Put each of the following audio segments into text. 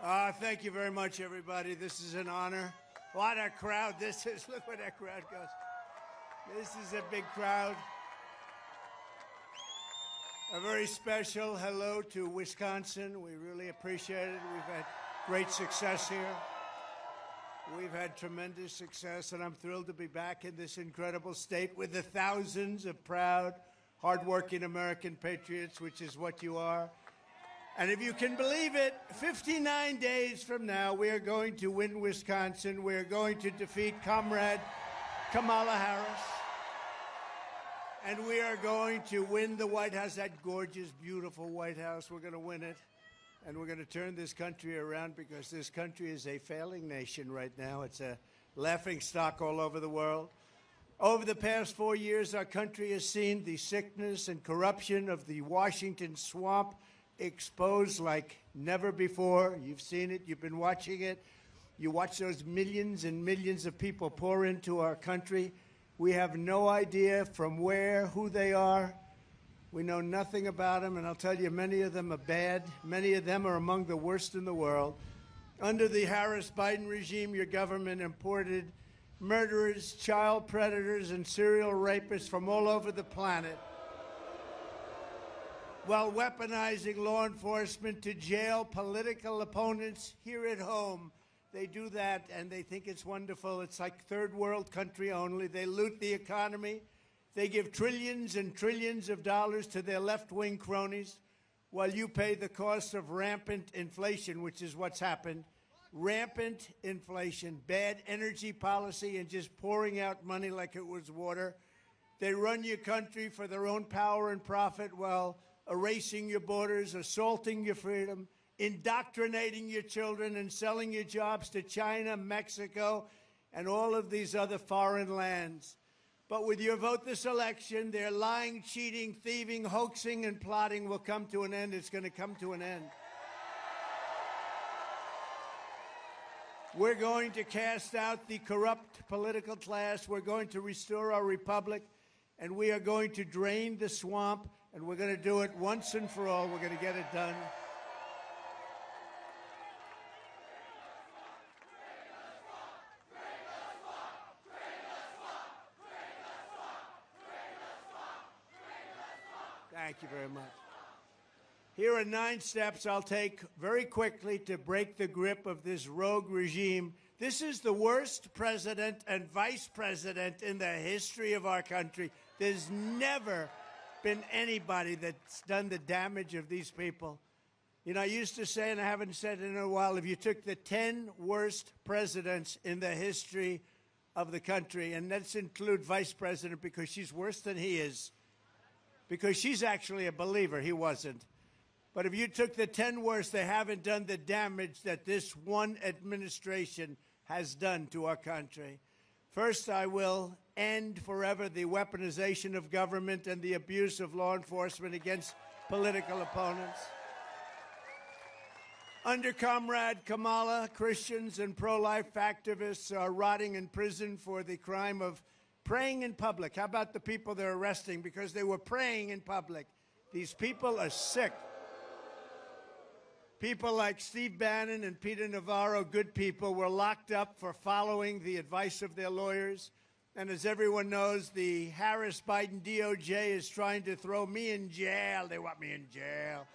Thank you very much, everybody. This is an honor. What a crowd this is. Look where that crowd goes. This is a big crowd. A very special hello to Wisconsin. We really appreciate it. We've had great success here. We've had tremendous success, and I'm thrilled to be back in this incredible state with the thousands of proud, hardworking American patriots, which is what you are. And if you can believe it, 59 days from now, we are going to win Wisconsin. We are going to defeat Comrade Kamala Harris. And we are going to win the White House, that gorgeous, beautiful White House. We're going to win it. And we're going to turn this country around because this country is a failing nation right now. It's a laughingstock all over the world. Over the past 4 years, our country has seen the sickness and corruption of the Washington swamp exposed like never before. You've seen it. You've been watching it. You watch those millions and millions of people pour into our country. We have no idea from where, who they are. We know nothing about them, and I'll tell you, many of them are bad. Many of them are among the worst in the world. Under the Harris-Biden regime, your government imported murderers, child predators, and serial rapists from all over the planet, while weaponizing law enforcement to jail political opponents here at home. They do that, and they think it's wonderful. It's like third world country only. They loot the economy. They give trillions and trillions of dollars to their left-wing cronies, while you pay the cost of rampant inflation, which is what's happened. Rampant inflation, bad energy policy, and just pouring out money like it was water. They run your country for their own power and profit while erasing your borders, assaulting your freedom, indoctrinating your children, and selling your jobs to China, Mexico, and all of these other foreign lands. But with your vote this election, their lying, cheating, thieving, hoaxing, and plotting will come to an end. It's going to come to an end. We're going to cast out the corrupt political class. We're going to restore our republic, and we are going to drain the swamp. And we're going to do it once and for all. We're going to get it done. Thank you very much. Here are 9 steps I'll take very quickly to break the grip of this rogue regime. This is the worst president and vice president in the history of our country. There's never been anybody that's done the damage of these people. You know, I used to say, and I haven't said it in a while, if you took the 10 worst presidents in the history of the country, and let's include vice president because she's worse than he is, because she's actually a believer, he wasn't. But if you took the 10 worst, they haven't done the damage that this one administration has done to our country. First, I will end forever the weaponization of government and the abuse of law enforcement against political opponents. Under Comrade Kamala, Christians and pro-life activists are rotting in prison for the crime of praying in public. How about the people they're arresting because they were praying in public? These people are sick. People like Steve Bannon and Peter Navarro, good people, were locked up for following the advice of their lawyers. And as everyone knows, the Harris-Biden DOJ is trying to throw me in jail. They want me in jail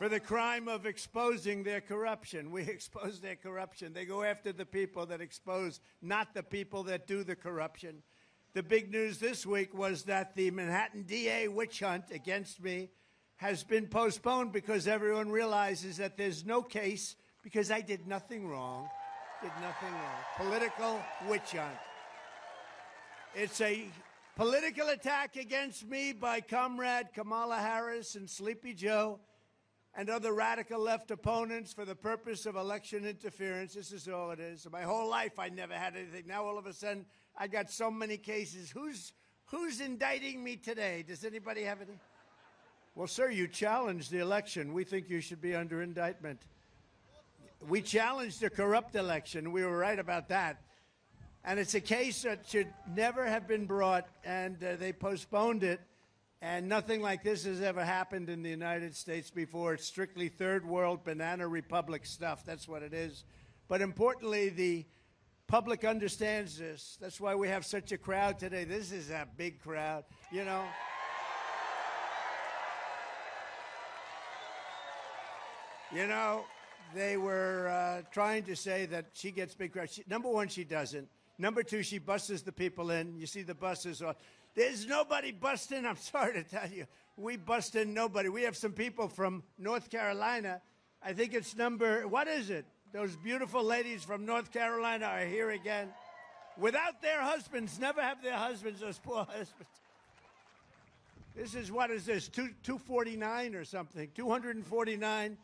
for the crime of exposing their corruption. We expose their corruption. They go after the people that expose, not the people that do the corruption. The big news this week was that the Manhattan DA witch hunt against me has been postponed because everyone realizes that there's no case because I did nothing wrong. Did nothing wrong. Political witch hunt. It's a political attack against me by Comrade Kamala Harris and Sleepy Joe and other radical left opponents for the purpose of election interference. This is all it is. My whole life I never had anything. Now all of a sudden I got so many cases. Who's indicting me today? Does anybody have any? Well, sir, you challenged the election. We think you should be under indictment. We challenged the corrupt election. We were right about that. And it's a case that should never have been brought, and they postponed it. And nothing like this has ever happened in the United States before. It's strictly third world banana republic stuff. That's what it is. But importantly, the public understands this. That's why we have such a crowd today. This is a big crowd, you know. You know, they were trying to say that she gets big crowds. Number one, she doesn't. Number two, she buses the people in. You see the buses. There's nobody busting. I'm sorry to tell you. We bust in nobody. We have some people from North Carolina. I think it's what is it? Those beautiful ladies from North Carolina are here again. Without their husbands, never have their husbands, those poor husbands. This is, what is this, 249 or something, 249.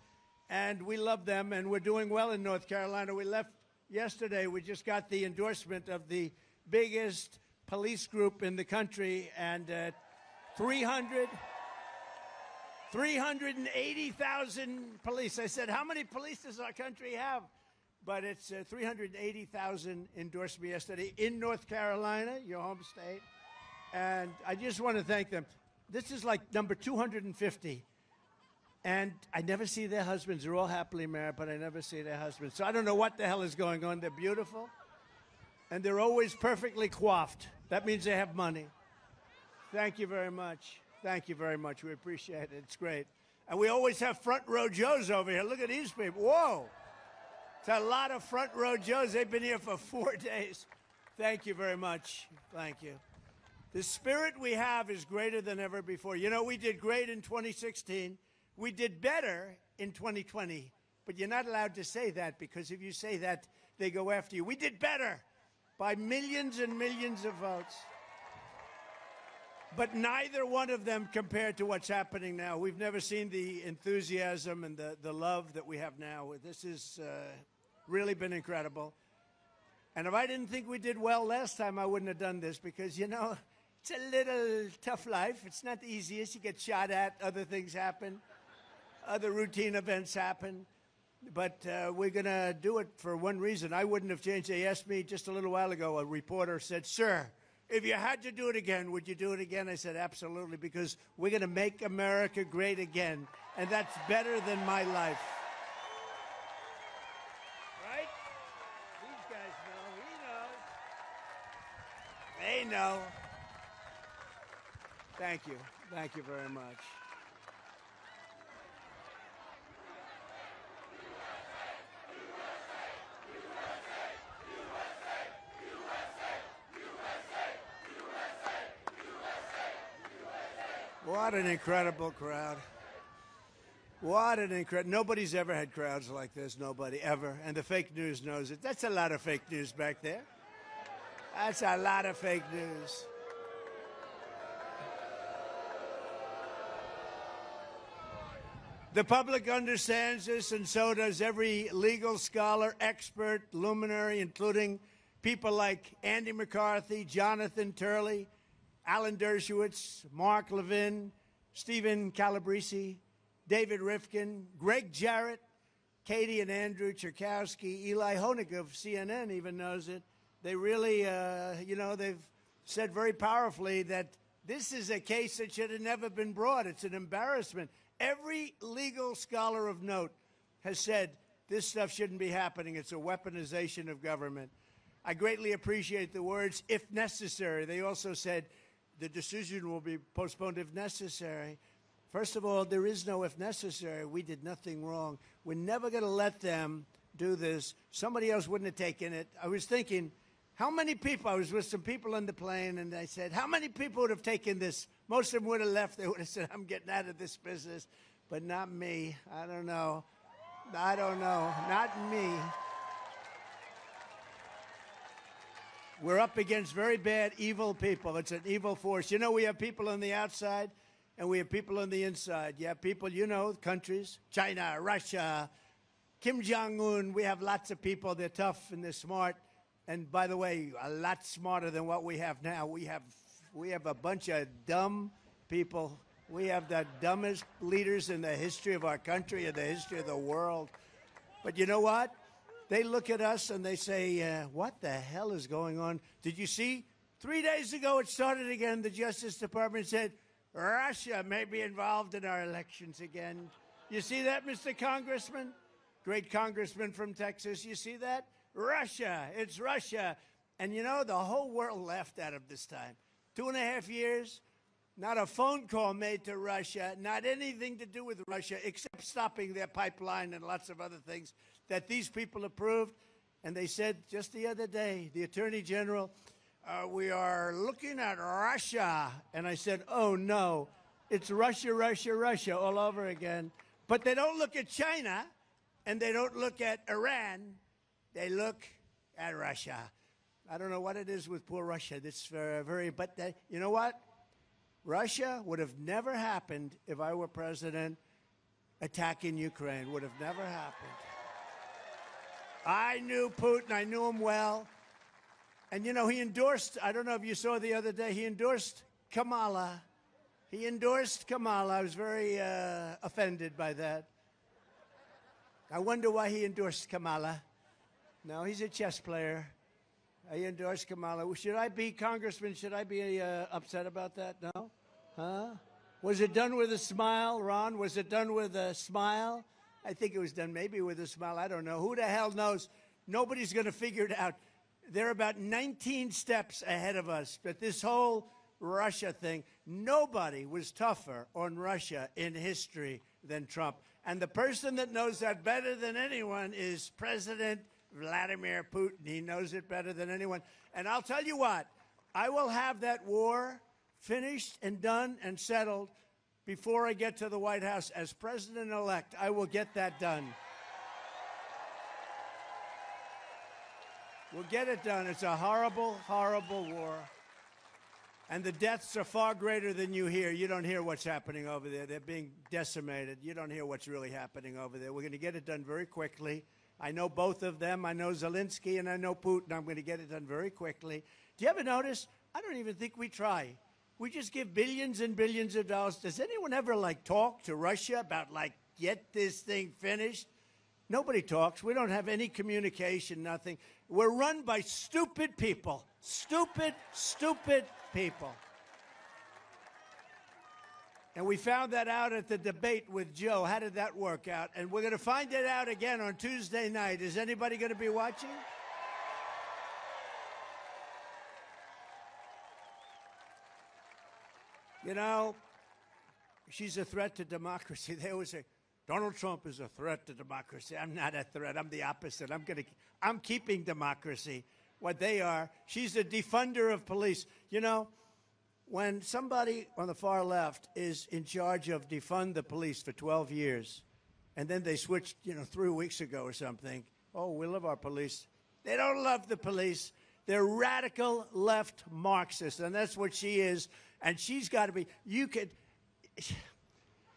And we love them, and we're doing well in North Carolina. We left yesterday. We just got the endorsement of the biggest police group in the country, and 380,000 police. I said, how many police does our country have? But it's 380,000 endorsed me yesterday in North Carolina, your home state. And I just want to thank them. This is like number 250. And I never see their husbands. They're all happily married, but I never see their husbands. So I don't know what the hell is going on. They're beautiful. And they're always perfectly coiffed. That means they have money. Thank you very much. Thank you very much. We appreciate it. It's great. And we always have front row Joes over here. Look at these people. Whoa. It's a lot of front row Joes. They've been here for 4 days. Thank you very much. Thank you. The spirit we have is greater than ever before. You know, we did great in 2016. We did better in 2020. But you're not allowed to say that, because if you say that, they go after you. We did better by millions and millions of votes. But neither one of them compared to what's happening now. We've never seen the enthusiasm and the love that we have now. This has really been incredible. And if I didn't think we did well last time, I wouldn't have done this, because, you know, it's a little tough life. It's not the easiest. You get shot at, other things happen, other routine events happen. But we're going to do it for one reason. I wouldn't have changed. They asked me just a little while ago, a reporter said, "Sir, if you had to do it again, would you do it again?" I said, absolutely, because we're going to make America great again. And that's better than my life. Right? These guys know. He knows. They know. Thank you. Thank you very much. What an incredible crowd. What an incredible... Nobody's ever had crowds like this. Nobody, ever. And the fake news knows it. That's a lot of fake news back there. That's a lot of fake news. The public understands this, and so does every legal scholar, expert, luminary, including people like Andy McCarthy, Jonathan Turley, Alan Dershowitz, Mark Levin, Stephen Calabrese, David Rifkin, Greg Jarrett, Katie and Andrew Cherkowski, Eli Honig of CNN even knows it. They really, you know, they've said very powerfully that this is a case that should have never been brought. It's an embarrassment. Every legal scholar of note has said this stuff shouldn't be happening. It's a weaponization of government. I greatly appreciate the words, "if necessary." They also said the decision will be postponed if necessary. First of all, there is no if necessary. We did nothing wrong. We're never going to let them do this. Somebody else wouldn't have taken it. I was thinking, how many people, I was with some people on the plane, and I said, how many people would have taken this? Most of them would have left. They would have said, I'm getting out of this business. But not me. I don't know. I don't know. Not me. We're up against very bad, evil people. It's an evil force. You know, we have people on the outside, and we have people on the inside. You have people, you know, countries, China, Russia, Kim Jong-un. We have lots of people. They're tough and they're smart. And by the way, a lot smarter than what we have now. We have a bunch of dumb people. We have the dumbest leaders in the history of our country and the history of the world. But you know what? They look at us and they say, what the hell is going on? Did you see? 3 days ago, it started again. The Justice Department said, Russia may be involved in our elections again. You see that, Mr. Congressman? Great congressman from Texas. You see that? Russia. It's Russia. And you know, the whole world laughed at him this time. 2.5 years, not a phone call made to Russia, not anything to do with Russia, except stopping their pipeline and lots of other things that these people approved. And they said just the other day, the Attorney General, we are looking at Russia. And I said, oh, no, it's Russia, Russia, Russia all over again. But they don't look at China, and they don't look at Iran. They look at Russia. I don't know what it is with poor Russia. It's very, but you know what? Russia would have never happened if I were president. Attacking Ukraine would have never happened. I knew Putin. I knew him well. And, you know, he endorsed, I don't know if you saw the other day, he endorsed Kamala. He endorsed Kamala. I was very offended by that. I wonder why he endorsed Kamala. No, he's a chess player. He endorsed Kamala. Should I be, Congressman, should I be upset about that? No? Huh? Was it done with a smile, Ron? Was it done with a smile? I think it was done maybe with a smile. I don't know. Who the hell knows? Nobody's going to figure it out. They're about 19 steps ahead of us. But this whole Russia thing, nobody was tougher on Russia in history than Trump. And the person that knows that better than anyone is President Vladimir Putin. He knows it better than anyone. And I'll tell you what, I will have that war finished and done and settled before I get to the White House. As president-elect, I will get that done. We'll get it done. It's a horrible, horrible war. And the deaths are far greater than you hear. You don't hear what's happening over there. They're being decimated. You don't hear what's really happening over there. We're going to get it done very quickly. I know both of them. I know Zelensky and I know Putin. I'm going to get it done very quickly. Do you ever notice? I don't even think we try. We just give billions and billions of dollars. Does anyone ever, like, talk to Russia about, like, get this thing finished? Nobody talks. We don't have any communication, nothing. We're run by stupid people. Stupid, stupid people. And we found that out at the debate with Joe. How did that work out? And we're going to find it out again on Tuesday night. Is anybody going to be watching? You know, she's a threat to democracy. They always say, Donald Trump is a threat to democracy. I'm not a threat. I'm the opposite. I'm keeping democracy. What they are, she's a defunder of police. You know, when somebody on the far left is in charge of defund the police for 12 years, and then they switched, 3 weeks ago or something, oh, we love our police. They don't love the police. They're radical left Marxists, and that's what she is. And she's got to be,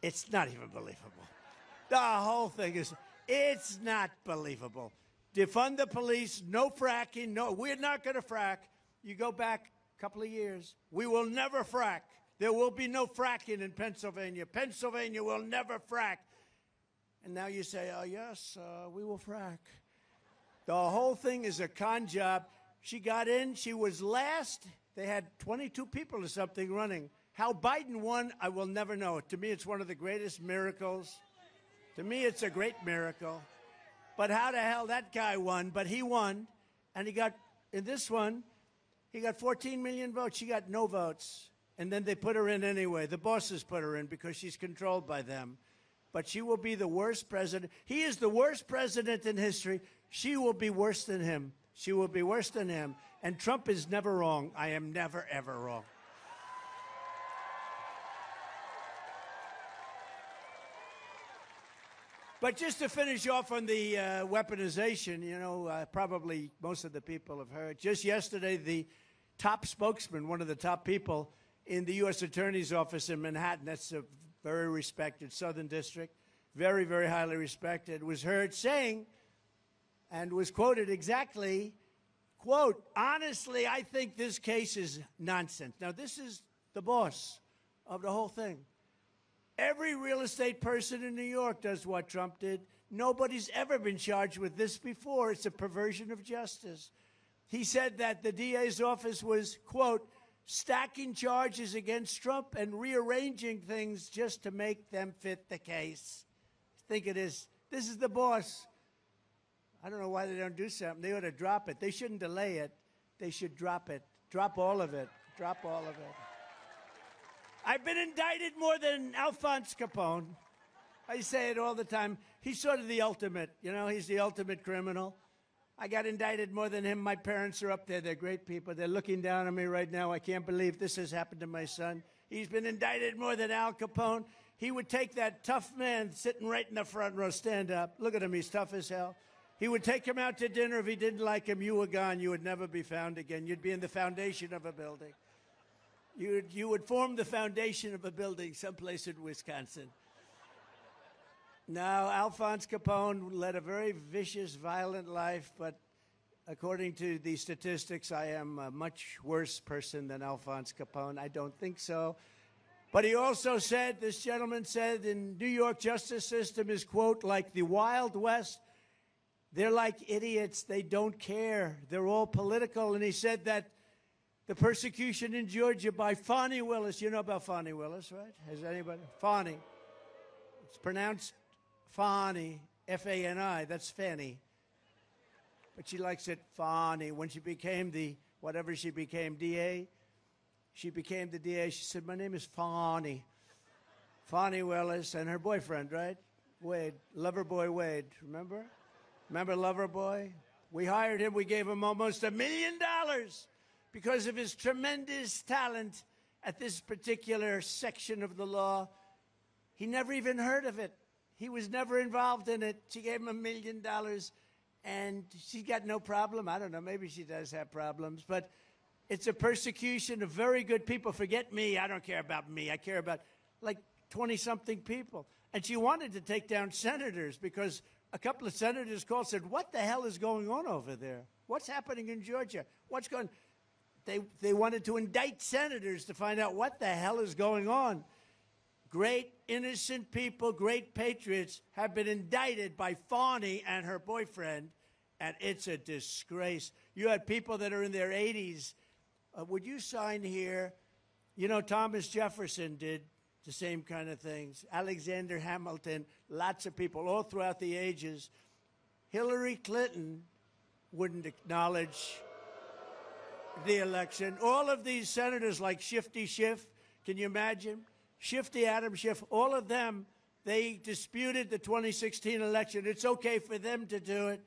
it's not even believable. The whole thing is, it's not believable. Defund the police, no fracking, no, we're not going to frack. You go back a couple of years, we will never frack. There will be no fracking in Pennsylvania. Pennsylvania will never frack. And now you say, oh, yes, we will frack. The whole thing is a con job. She got in, she was last. They had 22 people or something running. How Biden won, I will never know. To me, it's one of the greatest miracles. To me, it's a great miracle. But how the hell that guy won? But he won, and he got, in this one, he got 14 million votes. She got no votes. And then they put her in anyway. The bosses put her in because she's controlled by them. But she will be the worst president. He is the worst president in history. She will be worse than him. She will be worse than him. And Trump is never wrong. I am never, ever wrong. But just to finish off on the weaponization, probably most of the people have heard. Just yesterday, the top spokesman, one of the top people in the U.S. Attorney's Office in Manhattan, that's a very respected Southern District, very, very highly respected, was heard saying, and was quoted exactly, quote, honestly, I think this case is nonsense. Now, this is the boss of the whole thing. Every real estate person in New York does what Trump did. Nobody's ever been charged with this before. It's a perversion of justice. He said that the DA's office was, quote, stacking charges against Trump and rearranging things just to make them fit the case. Think it is. This is the boss. I don't know why they don't do something. They ought to drop it. They shouldn't delay it. They should drop it. Drop all of it. Drop all of it. I've been indicted more than Alphonse Capone. I say it all the time. He's sort of the ultimate, you know, he's the ultimate criminal. I got indicted more than him. My parents are up there. They're great people. They're looking down on me right now. I can't believe this has happened to my son. He's been indicted more than Al Capone. He would take that tough man sitting right in the front row, stand up. Look at him. He's tough as hell. He would take him out to dinner. If he didn't like him, you were gone. You would never be found again. You'd be in the foundation of a building. You would form the foundation of a building someplace in Wisconsin. Now, Alphonse Capone led a very vicious, violent life, but according to the statistics, I am a much worse person than Alphonse Capone. I don't think so. But he also said, this gentleman said, in New York justice system is, quote, like the Wild West. They're like idiots. They don't care. They're all political. And he said that the persecution in Georgia by Fani Willis, you know about Fani Willis, right? Has anybody? Fani. It's pronounced Fani, F-A-N-I. That's Fanny. But she likes it Fani. When she became the, whatever she became, DA, she became the DA. She said, my name is Fani. Fani Willis and her boyfriend, right? Wade, Loverboy Wade, remember? Remember Loverboy? We hired him. We gave him almost $1 million because of his tremendous talent at this particular section of the law. He never even heard of it. He was never involved in it. She gave him $1 million, and she got no problem. I don't know. Maybe she does have problems, but it's a persecution of very good people. Forget me. I don't care about me. I care about like 20-something people. And she wanted to take down senators because a couple of senators called, said, what the hell is going on over there? What's happening in Georgia? What's going on? They wanted to indict senators to find out what the hell is going on. Great, innocent people, great patriots have been indicted by Fani and her boyfriend, and it's a disgrace. You had people that are in their 80s. Would you sign here? You know, Thomas Jefferson did the same kind of things. Alexander Hamilton, lots of people all throughout the ages. Hillary Clinton wouldn't acknowledge the election. All of these senators like Shifty Schiff, can you imagine? Shifty Adam Schiff, all of them, they disputed the 2016 election. It's okay for them to do it,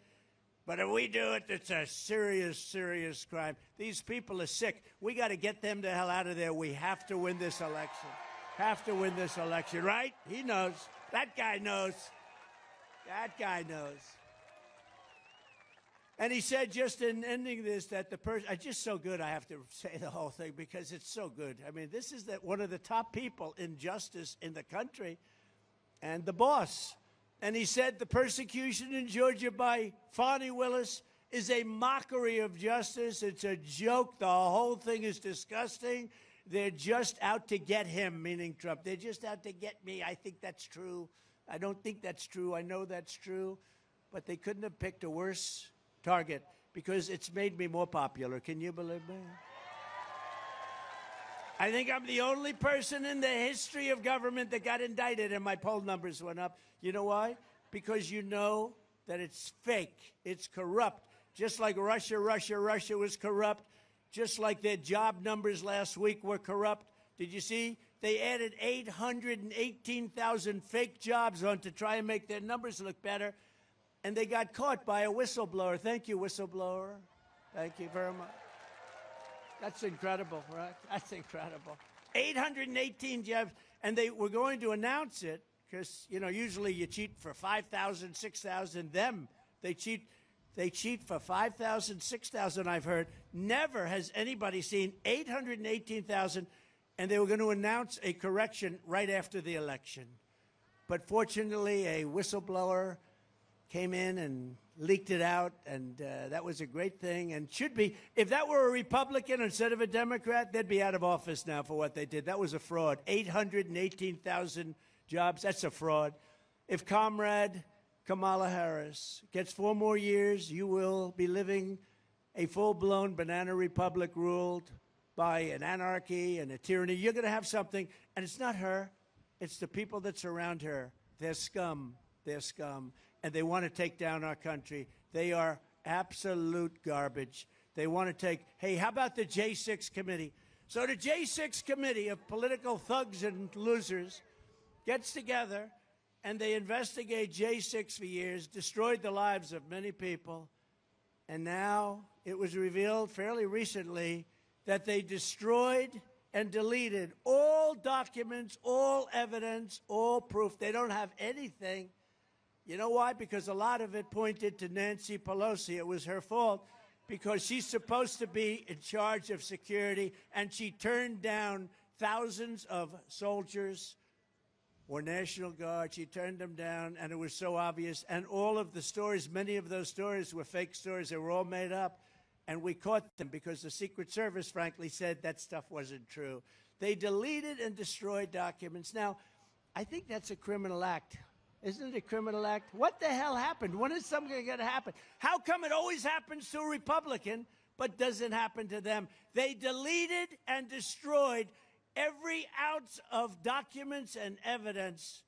but if we do it, it's a serious, serious crime. These people are sick. We got to get them the hell out of there. We have to win this election. Have to win this election, right? He knows. That guy knows. That guy knows. And he said, just in ending this, that the person, it's just so good I have to say the whole thing because it's so good. I mean, this is one of the top people in justice in the country and the boss. And he said the persecution in Georgia by Fani Willis is a mockery of justice. It's a joke. The whole thing is disgusting. They're just out to get him, meaning Trump. They're just out to get me. I think that's true. I don't think that's true. I know that's true. But they couldn't have picked a worse target because it's made me more popular. Can you believe me? I think I'm the only person in the history of government that got indicted and my poll numbers went up. You know why? Because you know that it's fake. It's corrupt. Just like Russia was corrupt. Just like their job numbers last week were corrupt. Did you see? They added 818,000 fake jobs on to try and make their numbers look better. And they got caught by a whistleblower. Thank you, whistleblower. Thank you very much. That's incredible, right? That's incredible. 818 jobs. And they were going to announce it because, you know, usually you cheat for 5,000, 6,000. They cheat for 5,000, 6,000, I've heard. Never has anybody seen 818,000. And they were going to announce a correction right after the election. But fortunately, a whistleblower came in and leaked it out, and that was a great thing and should be. If that were a Republican instead of a Democrat, they'd be out of office now for what they did. That was a fraud. 818,000 jobs, that's a fraud. If Comrade Kamala Harris gets 4 more years, you will be living a full-blown banana republic ruled by an anarchy and a tyranny. You're going to have something, and it's not her. It's the people that surround her. They're scum. They're scum. And they want to take down our country. They are absolute garbage. They want to take, hey, how about the J6 committee? So the J6 committee of political thugs and losers gets together, and they investigate J6 for years, destroyed the lives of many people, and now it was revealed fairly recently that they destroyed and deleted all documents, all evidence, all proof. They don't have anything. You know why? Because a lot of it pointed to Nancy Pelosi. It was her fault because she's supposed to be in charge of security, and she turned down thousands of soldiers or National Guard. She turned them down, and it was so obvious. And all of the stories, many of those stories were fake stories. They were all made up. And we caught them because the Secret Service, frankly, said that stuff wasn't true. They deleted and destroyed documents. Now, I think that's a criminal act. Isn't it a criminal act? What the hell happened? When is something going to happen? How come it always happens to a Republican but doesn't happen to them? They deleted and destroyed every ounce of documents and evidence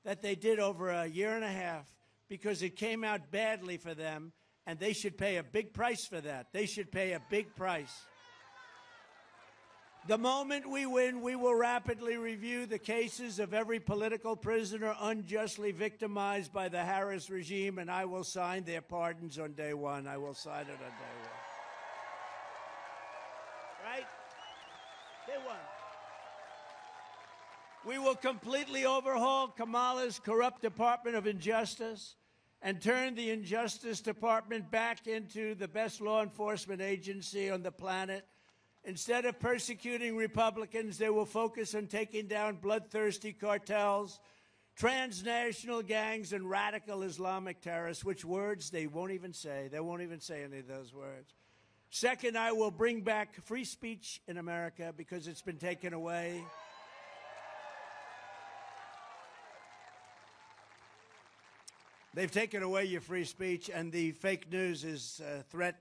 that they did over a year and a half because it came out badly for them. And they should pay a big price for that. They should pay a big price. The moment we win, we will rapidly review the cases of every political prisoner unjustly victimized by the Harris regime, and I will sign their pardons on day one. I will sign it on day one. Right? Day one. We will completely overhaul Kamala's corrupt Department of Injustice and turn the Injustice Department back into the best law enforcement agency on the planet. Instead of persecuting Republicans, they will focus on taking down bloodthirsty cartels, transnational gangs, and radical Islamic terrorists, which words they won't even say. They won't even say any of those words. Second, I will bring back free speech in America because it's been taken away. They've taken away your free speech, and the fake news is a threat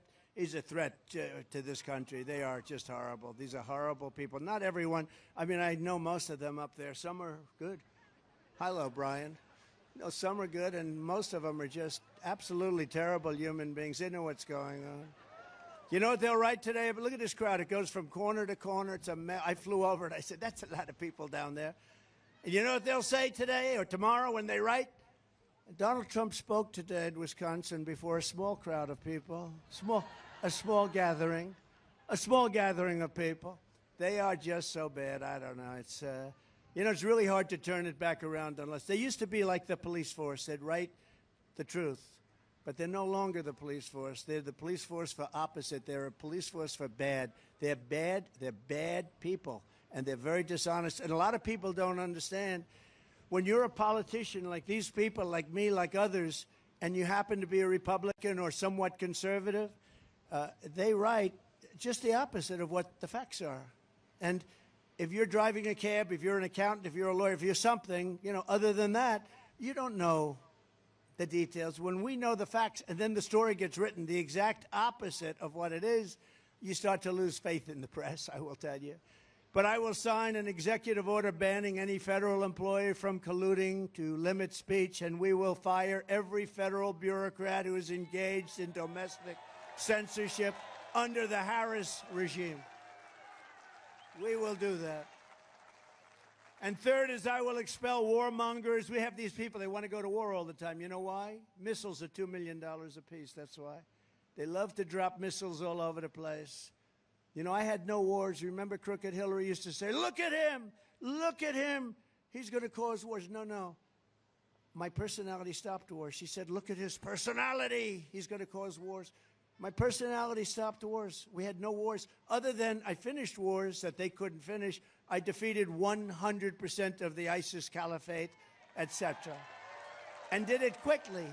to this country. They are just horrible. These are horrible people. Not everyone. I mean, I know most of them up there. Some are good. Hello, Brian. No, some are good, and most of them are just absolutely terrible human beings. They know what's going on. You know what they'll write today? But look at this crowd. It goes from corner to corner. It's a I flew over and I said, that's a lot of people down there. And you know what they'll say today or tomorrow when they write? Donald Trump spoke today in Wisconsin before a small crowd of people, a small gathering of people. They are just so bad. I don't know. It's, you know, it's really hard to turn it back around unless they used to be like the police force. They'd write the truth, but they're no longer the police force. They're the police force for opposite. They're a police force for bad. They're bad people, and they're very dishonest. And a lot of people don't understand. When you're a politician like these people, like me, like others, and you happen to be a Republican or somewhat conservative, they write just the opposite of what the facts are. And if you're driving a cab, if you're an accountant, if you're a lawyer, if you're something, you know, other than that, you don't know the details. When we know the facts and then the story gets written the exact opposite of what it is, you start to lose faith in the press, I will tell you. But I will sign an executive order banning any federal employee from colluding to limit speech, and we will fire every federal bureaucrat who is engaged in domestic censorship under the Harris regime. We will do that. And third is I will expel warmongers. We have these people, they want to go to war all the time. You know why? Missiles are $2 million apiece, that's why. They love to drop missiles all over the place. You know, I had no wars. Remember Crooked Hillary used to say, look at him, he's going to cause wars. No. My personality stopped wars. She said, look at his personality, he's going to cause wars. My personality stopped wars. We had no wars other than I finished wars that they couldn't finish. I defeated 100% of the ISIS caliphate, etc. And did it quickly.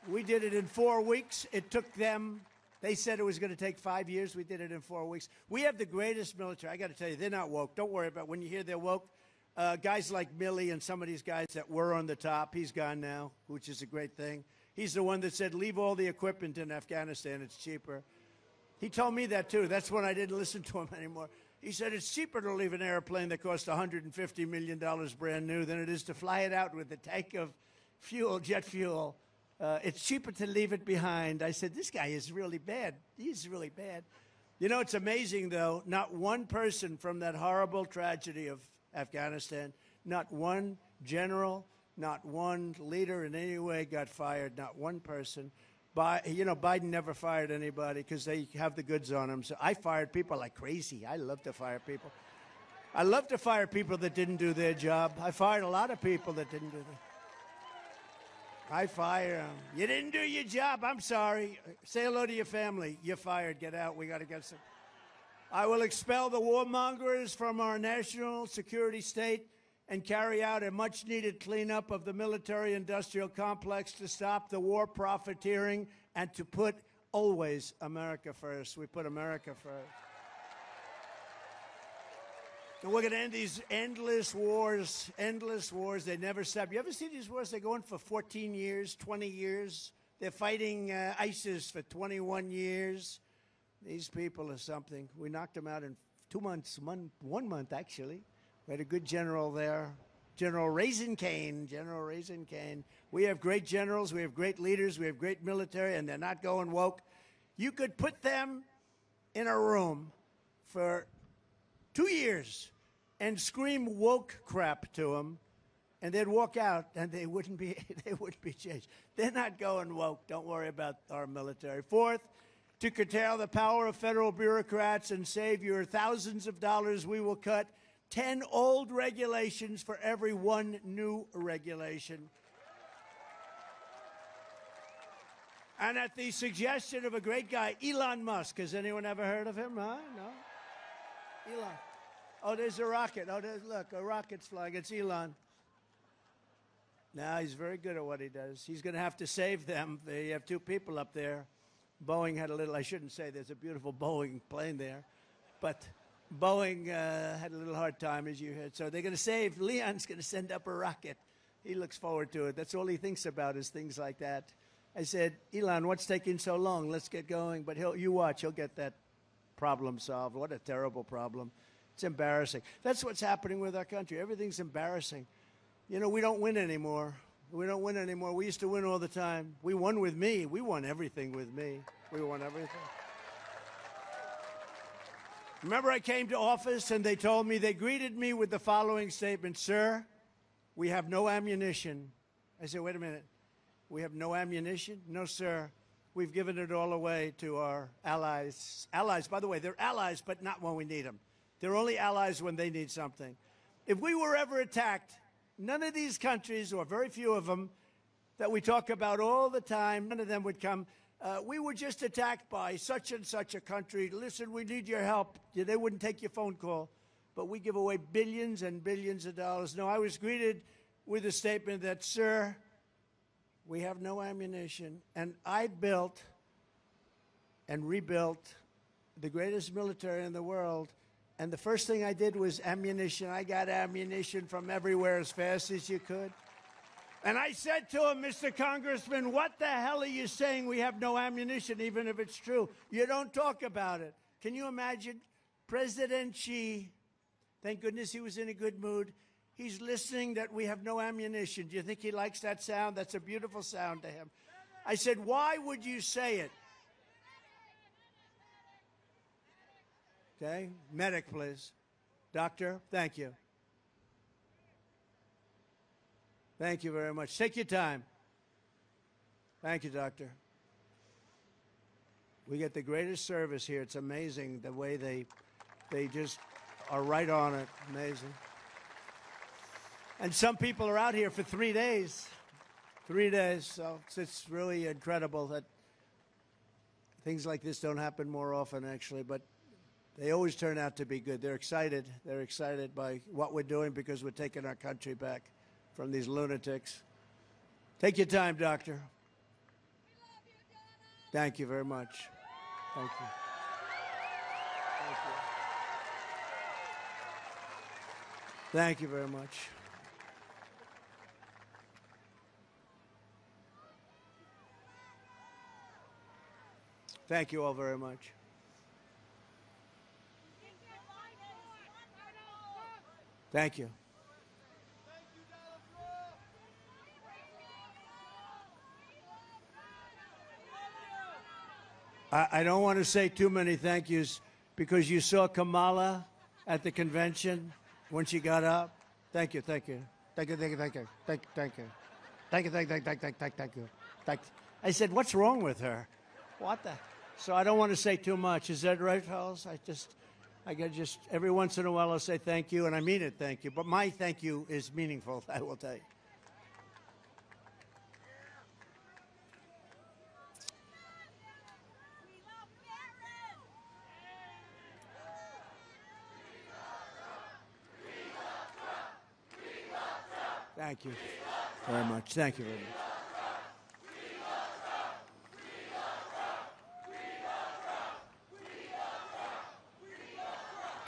We did it in 4 weeks. It took them, they said it was going to take 5 years. We did it in 4 weeks. We have the greatest military. I got to tell you, they're not woke. Don't worry about it. When you hear they're woke. Guys like Milley and some of these guys that were on the top, he's gone now, which is a great thing. He's the one that said, leave all the equipment in Afghanistan. It's cheaper. He told me that, too. That's when I didn't listen to him anymore. He said it's cheaper to leave an airplane that costs $150 million brand new than it is to fly it out with a tank of fuel, jet fuel. It's cheaper to leave it behind. I said, this guy is really bad. He's really bad. You know, it's amazing, though. Not one person from that horrible tragedy of Afghanistan, not one general, not one leader in any way got fired, not one person. You know, Biden never fired anybody because they have the goods on him. So I fired people like crazy. I love to fire people. I love to fire people that didn't do their job. I fired a lot of people that didn't do their I fire them. You didn't do your job. I'm sorry. Say hello to your family. You're fired. Get out. We got to get some. I will expel the warmongers from our national security state and carry out a much-needed cleanup of the military-industrial complex to stop the war profiteering and to put always America first. We put America first. And we're going to end these endless wars. They never stop. You ever see these wars? They go on for 14 years, 20 years. They're fighting ISIS for 21 years. These people are something. We knocked them out in 2 months, 1 month, actually. We had a good general there, General Raisin Cane. We have great generals. We have great leaders. We have great military, and they're not going woke. You could put them in a room for 2 years and scream woke crap to them, and they'd walk out, and they wouldn't be changed. They're not going woke. Don't worry about our military. Fourth, to curtail the power of federal bureaucrats and save your thousands of dollars, we will cut 10 old regulations for every 1 new regulation. And at the suggestion of a great guy, Elon Musk. Has anyone ever heard of him? Huh? No? Elon. Oh, there's a rocket. Oh, look, a rocket's flying. It's Elon. Now, he's very good at what he does. He's going to have to save them. They have 2 people up there. Boeing had a little, I shouldn't say there's a beautiful Boeing plane there, but Boeing had a little hard time, as you heard. So they're going to save, Leon's going to send up a rocket. He looks forward to it. That's all he thinks about is things like that. I said, Elon, what's taking so long? Let's get going. But you watch, he'll get that problem solved. What a terrible problem. It's embarrassing. That's what's happening with our country. Everything's embarrassing. You know, we don't win anymore. We don't win anymore. We used to win all the time. We won with me. We won everything with me. We won everything. Remember, I came to office and they told me, they greeted me with the following statement: sir, we have no ammunition. I said, wait a minute. We have no ammunition? No, sir. We've given it all away to our allies. Allies, by the way, they're allies, but not when we need them. They're only allies when they need something. If we were ever attacked, none of these countries, or very few of them, that we talk about all the time, none of them would come. We were just attacked by such and such a country. Listen, we need your help. They wouldn't take your phone call. But we give away billions and billions of dollars. No, I was greeted with a statement that, sir, we have no ammunition. And I built and rebuilt the greatest military in the world. And the first thing I did was ammunition. I got ammunition from everywhere as fast as you could. And I said to him, Mr. Congressman, what the hell are you saying we have no ammunition, even if it's true? You don't talk about it. Can you imagine? President Xi, thank goodness he was in a good mood. He's listening that we have no ammunition. Do you think he likes that sound? That's a beautiful sound to him. I said, why would you say it? Okay, medic, please. Doctor, thank you. Thank you very much. Take your time. Thank you, doctor. We get the greatest service here. It's amazing the way they just are right on it. Amazing. And some people are out here for 3 days. 3 days. So it's really incredible that things like this don't happen more often, actually. But they always turn out to be good. They're excited. They're excited by what we're doing because we're taking our country back from these lunatics. Take your time, doctor. We love you, Donna. Thank you very much. Thank you. Thank you. Thank you very much. Thank you all very much. Thank you. I don't want to say too many thank yous because you saw Kamala at the convention when she got up. Thank you, thank you. Thank you, thank you, thank you. Thank you, thank you. Thank you, thank you, thank you, thank you. Thank you. I said, what's wrong with her? What the? So I don't want to say too much. Is that right, fellas? I get just every once in a while I'll say thank you, and I mean it, thank you. But my thank you is meaningful, I will tell you. Thank you very much. Thank you very much.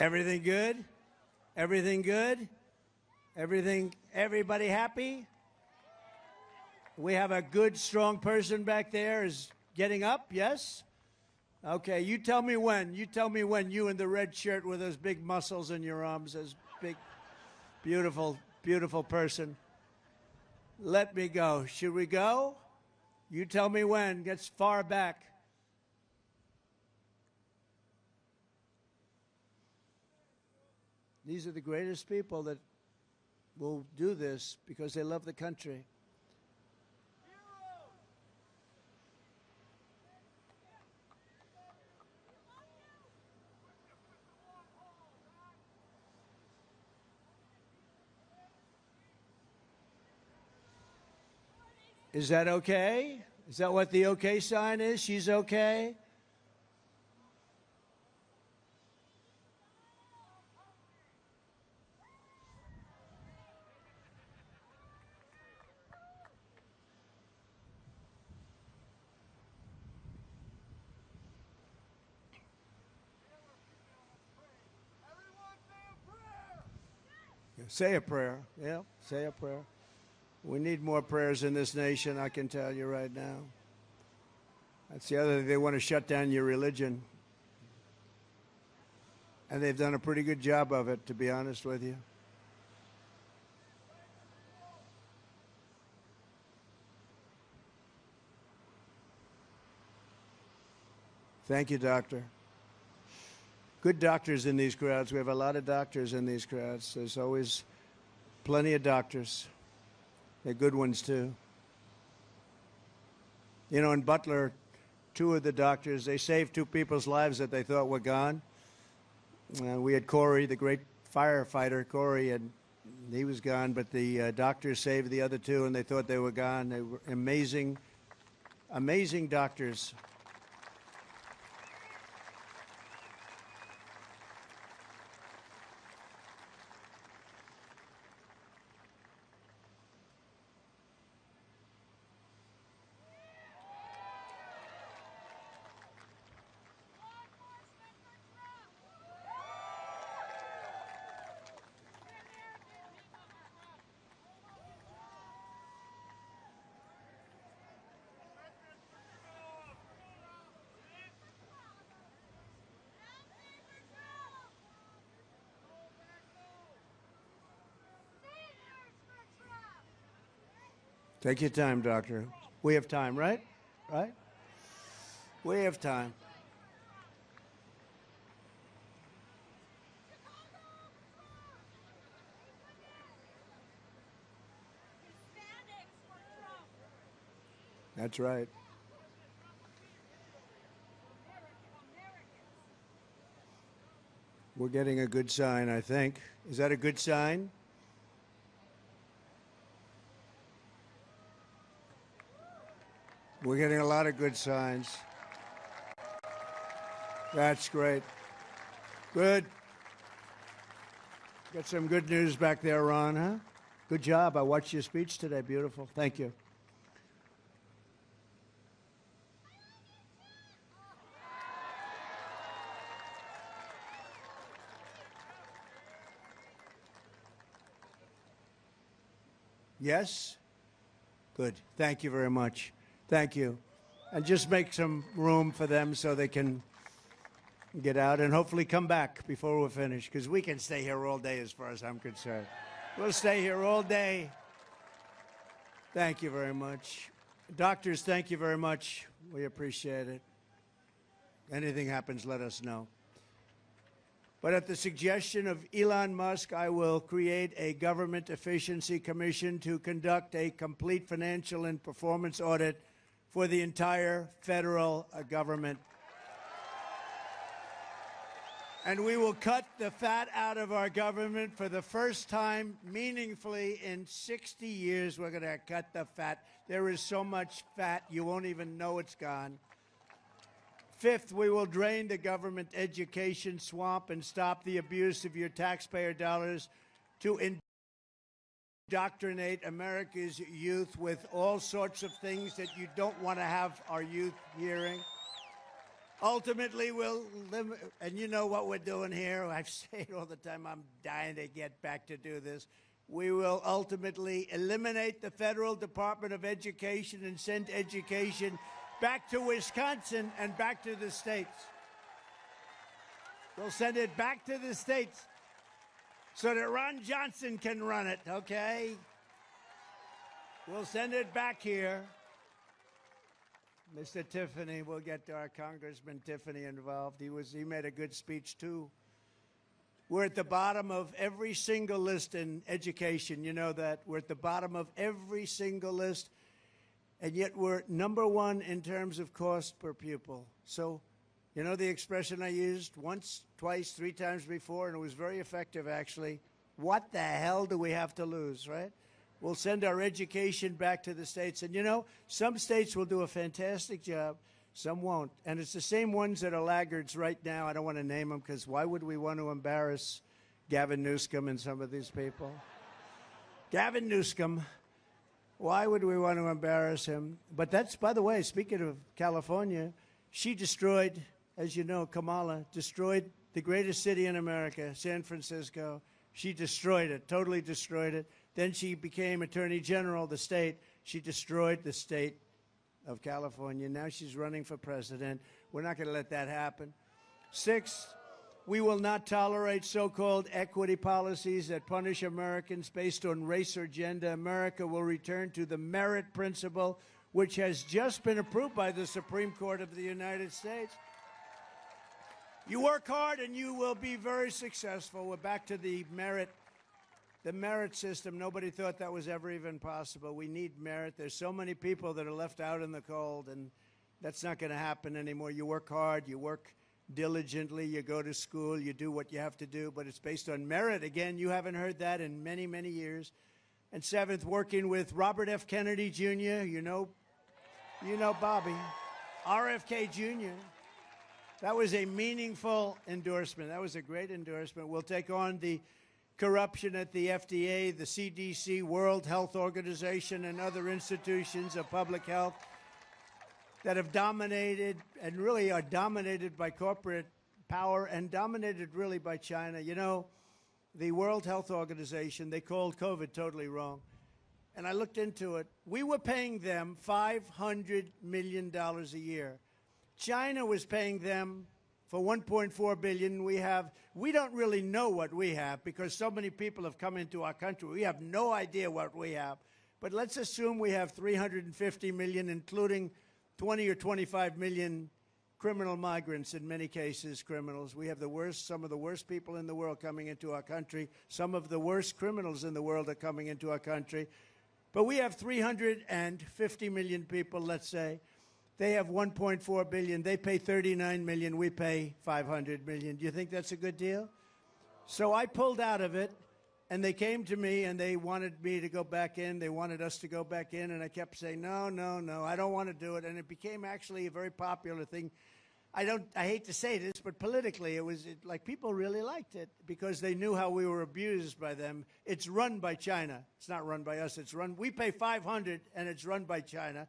Everything good? Everything good? Everybody happy? We have a good, strong person back there is getting up, yes? Okay, you tell me when. You tell me when you in the red shirt with those big muscles in your arms, this big, beautiful, beautiful person. Let me go. Should we go? You tell me when. Gets far back. These are the greatest people that will do this because they love the country. Is that okay? Is that what the okay sign is? She's okay? Say a prayer. Yeah, say a prayer. We need more prayers in this nation, I can tell you right now. That's the other thing. They want to shut down your religion. And they've done a pretty good job of it, to be honest with you. Thank you, doctor. Good doctors in these crowds. We have a lot of doctors in these crowds. There's always plenty of doctors. They're good ones, too. You know, in Butler, two of the doctors, they saved two people's lives that they thought were gone. We had Corey, the great firefighter, Corey, and he was gone, but the doctors saved the other two, and they thought they were gone. They were amazing, amazing doctors. Take your time, doctor. We have time, right? Right? We have time. That's right. We're getting a good sign, I think. Is that a good sign? We're getting a lot of good signs. That's great. Good. Got some good news back there, Ron, huh? Good job. I watched your speech today. Beautiful. Thank you. Yes? Good. Thank you very much. Thank you. And just make some room for them so they can get out and hopefully come back before we're finished, because we can stay here all day as far as I'm concerned. We'll stay here all day. Thank you very much. Doctors, thank you very much. We appreciate it. Anything happens, let us know. But at the suggestion of Elon Musk, I will create a government efficiency commission to conduct a complete financial and performance audit for the entire federal government. And we will cut the fat out of our government for the first time meaningfully in 60 years. We're going to cut the fat. There is so much fat, you won't even know it's gone. Fifth, we will drain the government education swamp and stop the abuse of your taxpayer dollars to indoctrinate America's youth with all sorts of things that you don't want to have our youth hearing. Ultimately, we'll limit, and you know what we're doing here. I say it all the time. I'm dying to get back to do this. We will ultimately eliminate the Federal Department of Education and send education back to Wisconsin and back to the states. We'll send it back to the states so that Ron Johnson can run it, okay? We'll send it back here. Mr. Tiffany, we'll get our Congressman Tiffany involved. He made a good speech, too. We're at the bottom of every single list in education. You know that. We're at the bottom of every single list, and yet we're number one in terms of cost per pupil. So, you know the expression I used once, twice, three times before, and it was very effective, actually. What the hell do we have to lose, right? We'll send our education back to the states. And, you know, some states will do a fantastic job. Some won't. And it's the same ones that are laggards right now. I don't want to name them because why would we want to embarrass Gavin Newsom and some of these people? Gavin Newsom, why would we want to embarrass him? But that's, by the way, speaking of California, she destroyed, as you know, Kamala, destroyed the greatest city in America, San Francisco. She destroyed it, totally destroyed it. Then she became Attorney General of the state. She destroyed the state of California. Now she's running for president. We're not going to let that happen. Six, we will not tolerate so-called equity policies that punish Americans based on race or gender. America will return to the merit principle, which has just been approved by the Supreme Court of the United States. You work hard and you will be very successful. We're back to the merit system. Nobody thought that was ever even possible. We need merit. There's so many people that are left out in the cold, and that's not going to happen anymore. You work hard, you work diligently, you go to school, you do what you have to do, but it's based on merit. Again, you haven't heard that in many, many years. And seventh, working with Robert F. Kennedy Jr., you know Bobby, RFK Jr., that was a meaningful endorsement. That was a great endorsement. We'll take on the corruption at the FDA, the CDC, World Health Organization, and other institutions of public health that have dominated and really are dominated by corporate power and dominated really by China. You know, the World Health Organization, they called COVID totally wrong. And I looked into it. We were paying them $500 million a year. China was paying them for $1.4 billion. We don't really know what we have because so many people have come into our country. We have no idea what we have. But let's assume we have 350 million, including 20 or 25 million criminal migrants, in many cases criminals. We have some of the worst people in the world coming into our country. Some of the worst criminals in the world are coming into our country. But we have 350 million people, let's say. They have 1.4 billion. They pay 39 million. We pay 500 million. Do you think that's a good deal? So I pulled out of it, and they came to me, and they wanted me to go back in. They wanted us to go back in, and I kept saying, no, no, no, I don't want to do it. And it became actually a very popular thing. I hate to say this, but politically, like people really liked it because they knew how we were abused by them. It's run by China. It's not run by us. We pay 500, and it's run by China,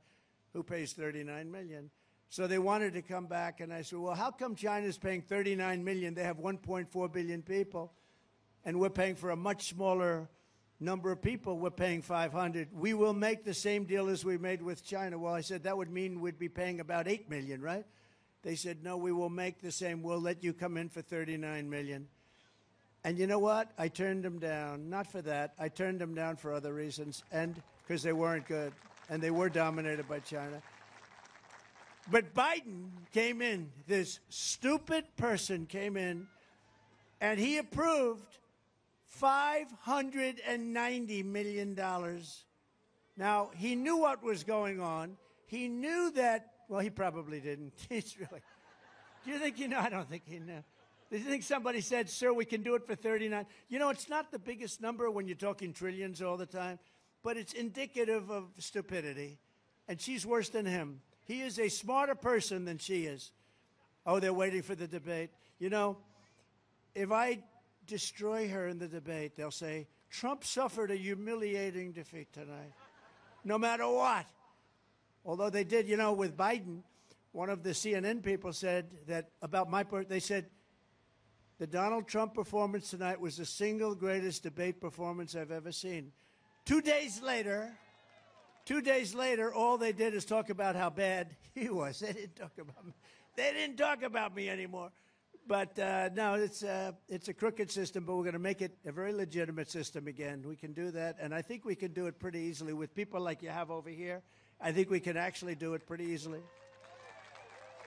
who pays 39 million. So they wanted to come back, and I said, well, how come China's paying 39 million? They have 1.4 billion people, and we're paying for a much smaller number of people. We're paying 500. We will make the same deal as we made with China. Well, I said that would mean we'd be paying about 8 million, right? They said, no, we will make the same. We'll let you come in for $39 million. And you know what? I turned them down. Not for that. I turned them down for other reasons, and because they weren't good, and they were dominated by China. But Biden came in, this stupid person came in, and he approved $590 million. Now, he knew what was going on. He knew that, well, he probably didn't. He's really, do you think he knew? I don't think he knew. Do you think somebody said, sir, we can do it for 39? You know, it's not the biggest number when you're talking trillions all the time, but it's indicative of stupidity. And she's worse than him. He is a smarter person than she is. Oh, they're waiting for the debate. You know, if I destroy her in the debate, they'll say, Trump suffered a humiliating defeat tonight, no matter what. Although they did, you know, with Biden, one of the CNN people said that about my part, they said, the Donald Trump performance tonight was the single greatest debate performance I've ever seen. 2 days later, all they did is talk about how bad he was. They didn't talk about me. They didn't talk about me anymore. But no, it's a crooked system, but we're going to make it a very legitimate system again. We can do that, and I think we can do it pretty easily with people like you have over here. I think we can actually do it pretty easily.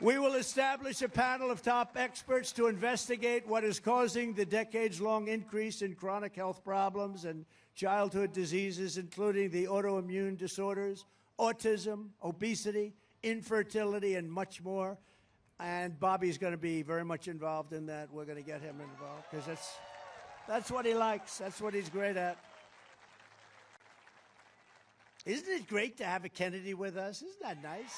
We will establish a panel of top experts to investigate what is causing the decades-long increase in chronic health problems and childhood diseases, including the autoimmune disorders, autism, obesity, infertility, and much more. And Bobby's going to be very much involved in that. We're going to get him involved because that's what he likes. That's what he's great at. Isn't it great to have a Kennedy with us? Isn't that nice?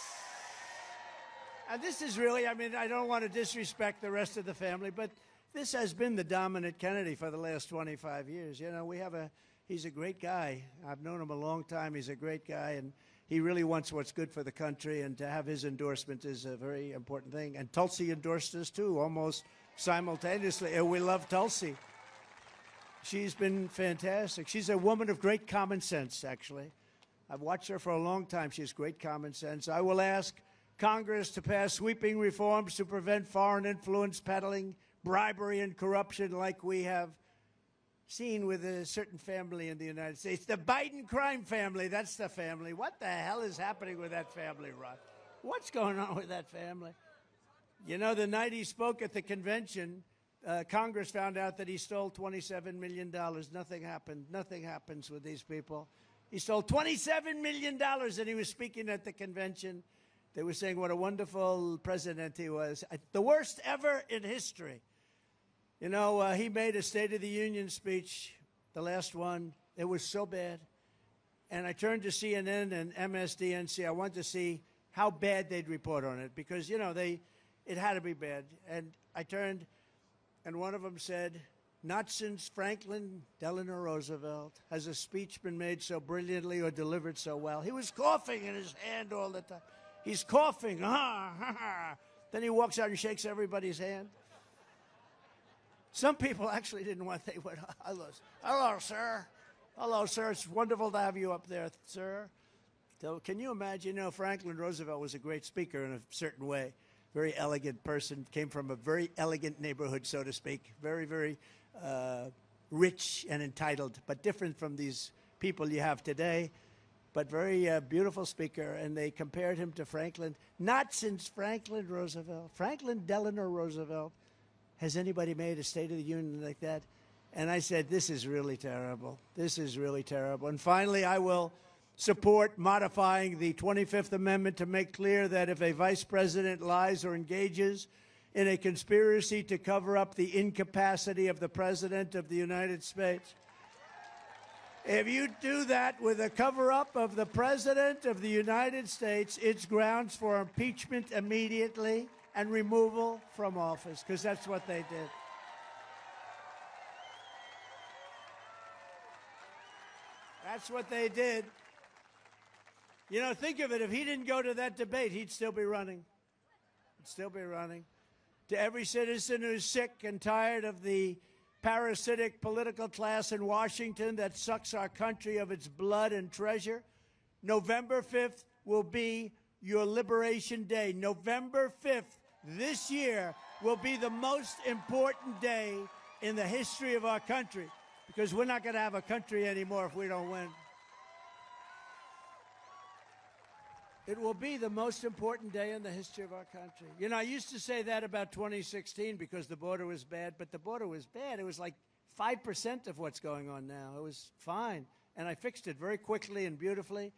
And this is really, I mean, I don't want to disrespect the rest of the family, but this has been the dominant Kennedy for the last 25 years. You know, he's a great guy. I've known him a long time. He's a great guy, and he really wants what's good for the country, and to have his endorsement is a very important thing. And Tulsi endorsed us, too, almost simultaneously. And we love Tulsi. She's been fantastic. She's a woman of great common sense, actually. I've watched her for a long time. She has great common sense. I will ask Congress to pass sweeping reforms to prevent foreign influence peddling, bribery, and corruption like we have seen with a certain family in the United States. The Biden crime family, that's the family. What the hell is happening with that family, Rod? What's going on with that family? You know, the night he spoke at the convention, Congress found out that he stole $27 million. Nothing happened. Nothing happens with these people. He stole $27 million, and he was speaking at the convention. They were saying what a wonderful president he was. The worst ever in history. You know, he made a State of the Union speech, the last one. It was so bad. And I turned to CNN and MSDNC. I wanted to see how bad they'd report on it because, you know, it had to be bad. And I turned, and one of them said, not since Franklin Delano Roosevelt has a speech been made so brilliantly or delivered so well. He was coughing in his hand all the time. He's coughing. Then he walks out and shakes everybody's hand. Some people actually didn't want, they went, hello, sir. Hello, sir. It's wonderful to have you up there, sir. So can you imagine, you know, Franklin Roosevelt was a great speaker in a certain way. Very elegant person, came from a very elegant neighborhood, so to speak. Very, very rich and entitled, but different from these people you have today. But very beautiful speaker, and they compared him to Franklin. Not since Franklin Roosevelt, Franklin Delano Roosevelt, has anybody made a State of the Union like that. And I said, this is really terrible. This is really terrible. And finally, I will support modifying the 25th Amendment to make clear that if a vice president lies or engages in a conspiracy to cover up the incapacity of the President of the United States, if you do that with a cover-up of the President of the United States, it's grounds for impeachment immediately and removal from office, because that's what they did. That's what they did. You know, think of it. If he didn't go to that debate, he'd still be running. He'd still be running. To every citizen who's sick and tired of the parasitic political class in Washington that sucks our country of its blood and treasure, November 5th will be your Liberation Day. November 5th this year will be the most important day in the history of our country, because we're not going to have a country anymore if we don't win. It will be the most important day in the history of our country. You know, I used to say that about 2016 because the border was bad, but the border was bad. It was like 5% of what's going on now. It was fine. And I fixed it very quickly and beautifully.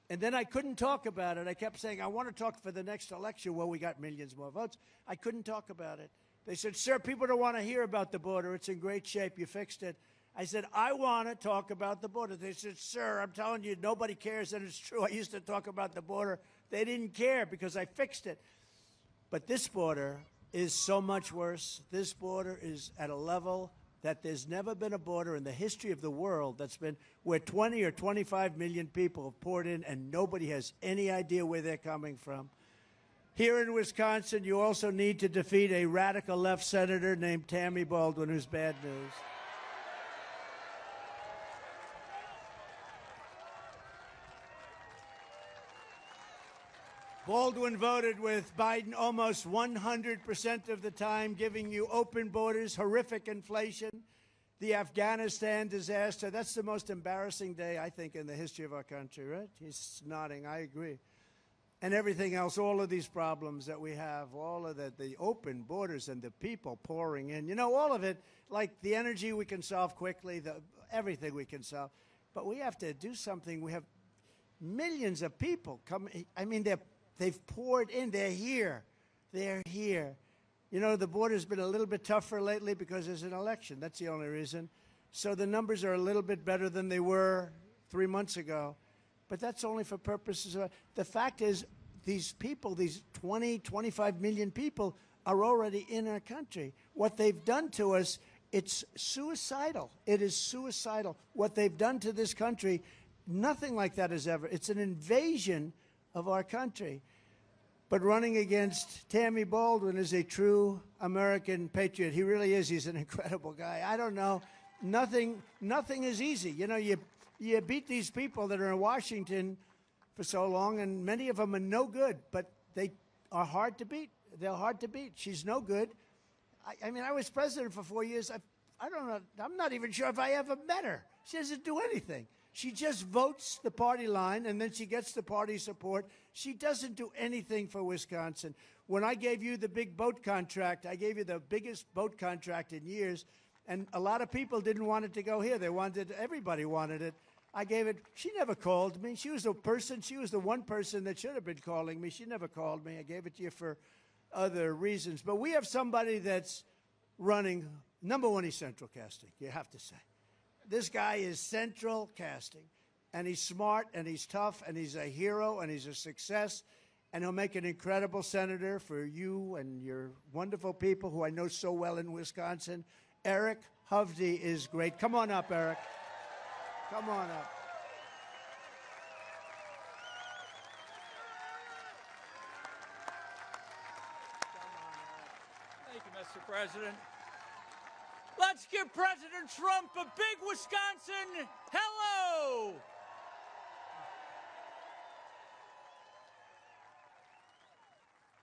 And then I couldn't talk about it. I kept saying, I want to talk for the next election. Well, we got millions more votes. I couldn't talk about it. They said, sir, people don't want to hear about the border. It's in great shape. You fixed it. I said, I want to talk about the border. They said, sir, I'm telling you, nobody cares. And it's true. I used to talk about the border. They didn't care because I fixed it. But this border is so much worse. This border is at a level that there's never been a border in the history of the world that's been where 20 or 25 million people have poured in and nobody has any idea where they're coming from. Here in Wisconsin, you also need to defeat a radical left senator named Tammy Baldwin, who's bad news. Baldwin voted with Biden almost 100% of the time, giving you open borders, horrific inflation, the Afghanistan disaster. That's the most embarrassing day, I think, in the history of our country, right? He's nodding. I agree. And everything else, all of these problems that we have, all of the open borders and the people pouring in. You know, all of it, like the energy we can solve quickly, everything we can solve. But we have to do something. We have millions of people coming. I mean, they've poured in. They're here. They're here. You know, the border's been a little bit tougher lately because there's an election. That's the only reason. So the numbers are a little bit better than they were 3 months ago. But that's only for purposes of, the fact is, these people, these 20, 25 million people are already in our country. What they've done to us, it's suicidal. It is suicidal. What they've done to this country, nothing like that has ever. It's an invasion of our country. But running against Tammy Baldwin is a true American patriot. He really is. He's an incredible guy. I don't know. Nothing is easy. You know, you beat these people that are in Washington for so long, and many of them are no good, but they are hard to beat. They're hard to beat. She's no good. I mean, I was president for 4 years. I don't know. I'm not even sure if I ever met her. She doesn't do anything. She just votes the party line, and then she gets the party support. She doesn't do anything for Wisconsin. When I gave you the big boat contract, I gave you the biggest boat contract in years, and a lot of people didn't want it to go here. Everybody wanted it. I gave it. She never called me. She was the one person that should have been calling me. She never called me. I gave it to you for other reasons. But we have somebody that's running. Number one, he's central casting, you have to say. This guy is central casting, and he's smart, and he's tough, and he's a hero, and he's a success, and he'll make an incredible senator for you and your wonderful people who I know so well in Wisconsin. Eric Hovde is great. Come on up, Eric. Come on up. Thank you, Mr. President. Let's give President Trump a big Wisconsin hello.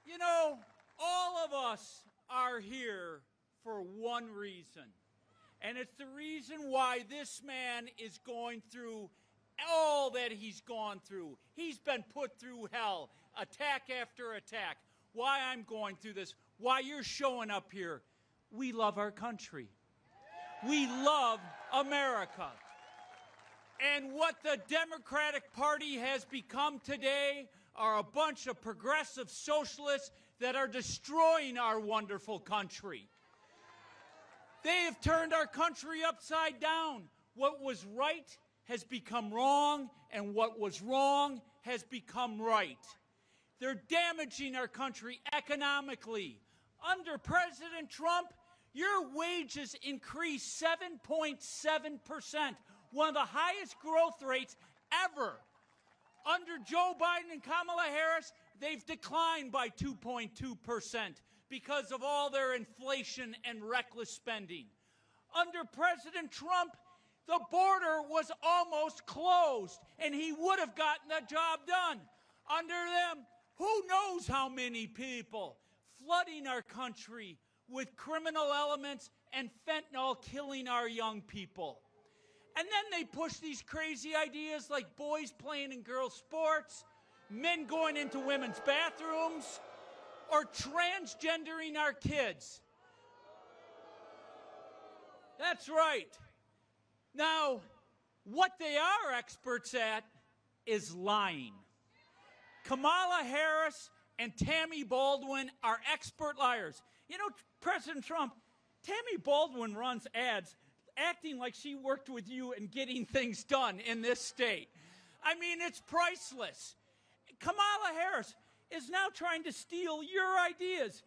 You know, all of us are here for one reason. And it's the reason why this man is going through all that he's gone through. He's been put through hell, attack after attack. Why I'm going through this, why you're showing up here. We love our country. We love America. And what the Democratic Party has become today are a bunch of progressive socialists that are destroying our wonderful country. They have turned our country upside down. What was right has become wrong, and what was wrong has become right. They're damaging our country economically. Under President Trump, your wages increased 7.7%, one of the highest growth rates ever. Under Joe Biden and Kamala Harris, they've declined by 2.2%. because of all their inflation and reckless spending. Under President Trump, the border was almost closed, and he would have gotten the job done. Under them, who knows how many people flooding our country with criminal elements and fentanyl killing our young people. And then they push these crazy ideas like boys playing in girls' sports, men going into women's bathrooms, or transgendering our kids. That's right. Now, what they are experts at is lying. Kamala Harris and Tammy Baldwin are expert liars. You know, President Trump, Tammy Baldwin runs ads acting like she worked with you and getting things done in this state. I mean, it's priceless. Kamala Harris is now trying to steal your ideas.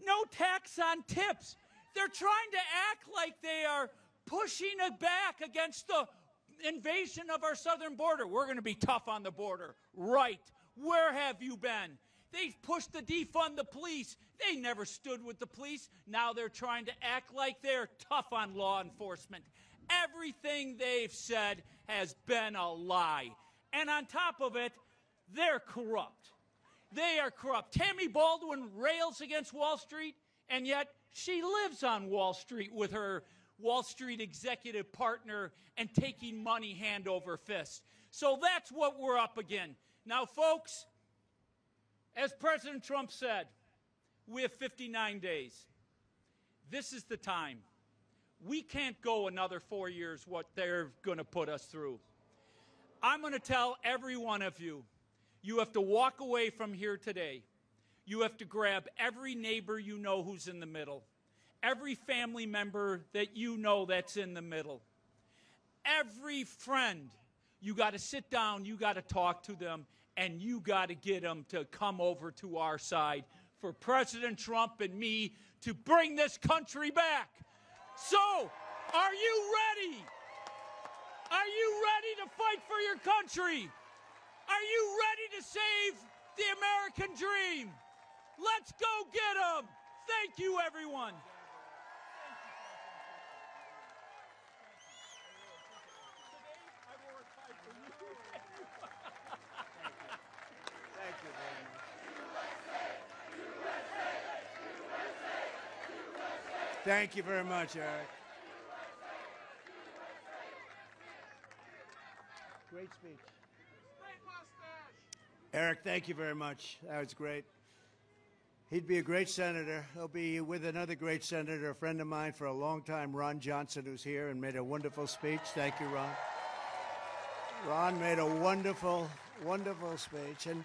No tax on tips. They're trying to act like they are pushing it back against the invasion of our southern border. We're going to be tough on the border. Right. Where have you been? They've pushed to defund the police. They never stood with the police. Now they're trying to act like they're tough on law enforcement. Everything they've said has been a lie. And on top of it, they're corrupt. They are corrupt. Tammy Baldwin rails against Wall Street, and yet she lives on Wall Street with her Wall Street executive partner and taking money hand over fist. So that's what we're up against. Now, folks, as President Trump said, we have 59 days. This is the time. We can't go another 4 years what they're going to put us through. I'm going to tell every one of you, you have to walk away from here today. You have to grab every neighbor you know who's in the middle, every family member that you know that's in the middle, every friend. You got to sit down, you got to talk to them, and you got to get them to come over to our side for President Trump and me to bring this country back. So, are you ready? Are you ready to fight for your country? Are you ready to save the American dream? Let's go get them. Thank you, everyone. Thank you very much, Eric. Great speech. Eric, thank you very much. That was great. He'd be a great senator. He'll be with another great senator, a friend of mine for a long time, Ron Johnson, who's here and made a wonderful speech. Thank you, Ron. Ron made a wonderful, wonderful speech. And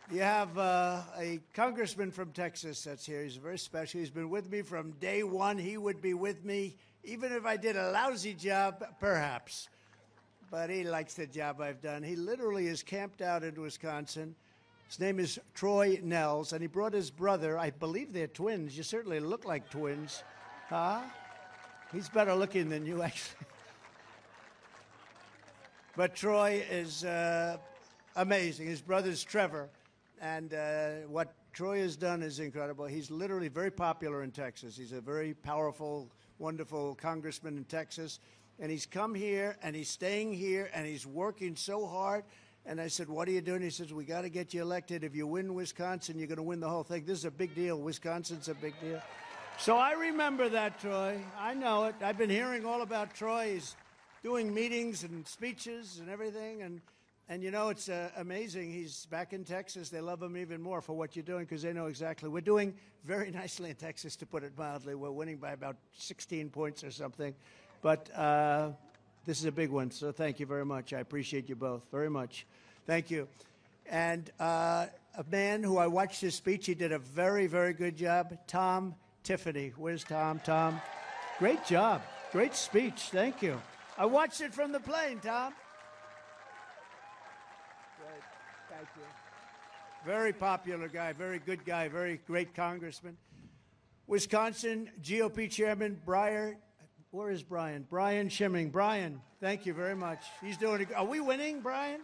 you have a congressman from Texas that's here. He's very special. He's been with me from day one. He would be with me even if I did a lousy job, perhaps. But he likes the job I've done. He literally is camped out in Wisconsin. His name is Troy Nels, and he brought his brother. I believe they're twins. You certainly look like twins. Huh? He's better looking than you, actually. But Troy is amazing. His brother's Trevor. And what Troy has done is incredible. He's literally very popular in Texas. He's a very powerful, wonderful congressman in Texas. And he's come here, and he's staying here, and he's working so hard. And I said, what are you doing? He says, we got to get you elected. If you win Wisconsin, you're going to win the whole thing. This is a big deal. Wisconsin's a big deal. So I remember that, Troy. I know it. I've been hearing all about Troy. He's doing meetings and speeches and everything. And you know, it's amazing. He's back in Texas. They love him even more for what you're doing because they know exactly. We're doing very nicely in Texas, to put it mildly. We're winning by about 16 points or something. But this is a big one, so thank you very much. I appreciate you both very much. Thank you. And a man who I watched his speech, he did a very, very good job, Tom Tiffany. Where's Tom? Tom, great job. Great speech. Thank you. I watched it from the plane, Tom. Great. Thank you. Very popular guy, very good guy, very great congressman. Wisconsin GOP Chairman where is Brian? Brian Schimming. Brian, thank you very much. He's doing it. Are we winning, Brian?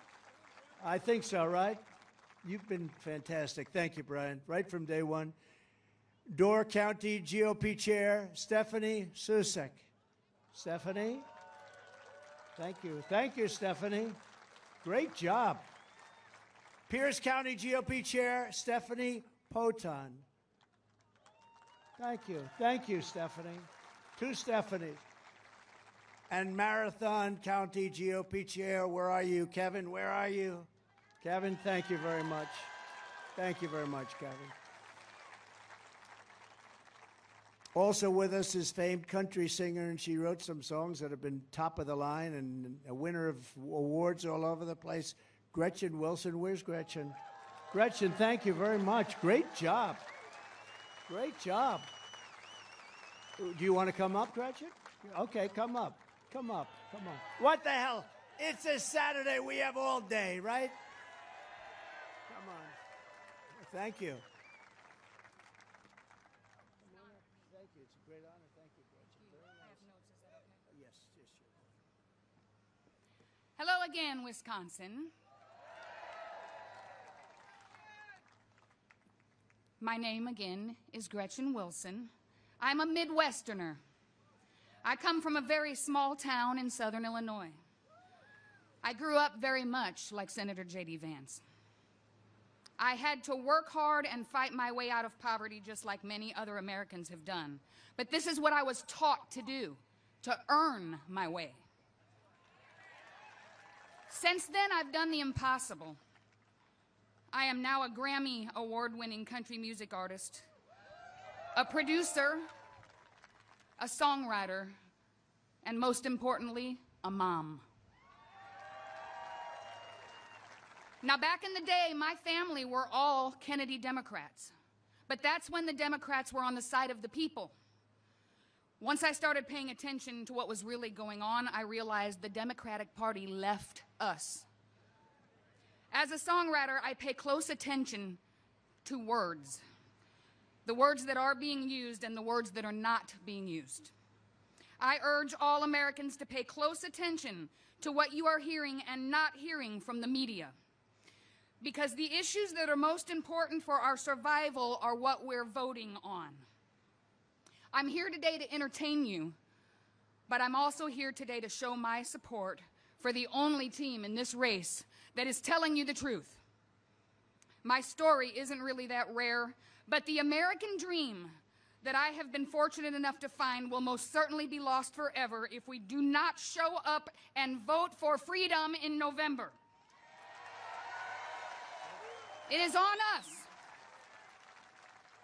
I think so, right? You've been fantastic. Thank you, Brian, right from day one. Door County GOP Chair, Stephanie Susek. Stephanie? Thank you. Thank you, Stephanie. Great job. Pierce County GOP Chair, Stephanie Poton. Thank you. Thank you, Stephanie. To Stephanie. And Marathon County GOP Chair, where are you? Kevin, where are you? Kevin, thank you very much. Thank you very much, Kevin. Also with us is famed country singer, and she wrote some songs that have been top of the line and a winner of awards all over the place, Gretchen Wilson. Where's Gretchen? Gretchen, thank you very much. Great job. Great job. Do you want to come up, Gretchen? Okay, come up. Come up. Come on. What the hell? It's a Saturday. We have all day, right? Come on. Thank you. Thank you. It's a great honor. Thank you, Gretchen. Very nice. I have notes. Is that okay? Yes, sure. Hello again, Wisconsin. My name again is Gretchen Wilson. I'm a Midwesterner. I come from a very small town in southern Illinois. I grew up very much like Senator J.D. Vance. I had to work hard and fight my way out of poverty just like many other Americans have done. But this is what I was taught to do, to earn my way. Since then, I've done the impossible. I am now a Grammy award-winning country music artist, a producer, a songwriter, and most importantly, a mom. Now, back in the day, my family were all Kennedy Democrats, but that's when the Democrats were on the side of the people. Once I started paying attention to what was really going on, I realized the Democratic Party left us. As a songwriter, I pay close attention to words. The words that are being used and the words that are not being used. I urge all Americans to pay close attention to what you are hearing and not hearing from the media. Because the issues that are most important for our survival are what we're voting on. I'm here today to entertain you, but I'm also here today to show my support for the only team in this race that is telling you the truth. My story isn't really that rare, but the American dream that I have been fortunate enough to find will most certainly be lost forever if we do not show up and vote for freedom in November. It is on us.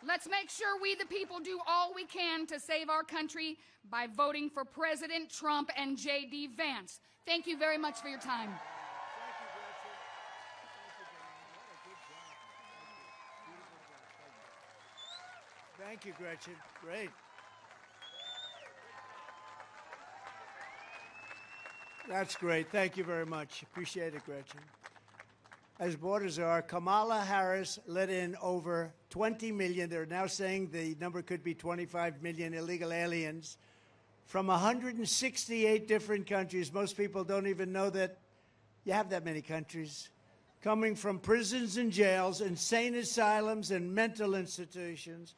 Let's make sure we, the people, do all we can to save our country by voting for President Trump and J.D. Vance. Thank you very much for your time. Thank you, Gretchen. Great. That's great. Thank you very much. Appreciate it, Gretchen. As borders are, Kamala Harris let in over 20 million. They're now saying the number could be 25 million illegal aliens from 168 different countries. Most people don't even know that you have that many countries. Coming from prisons and jails, insane asylums and mental institutions,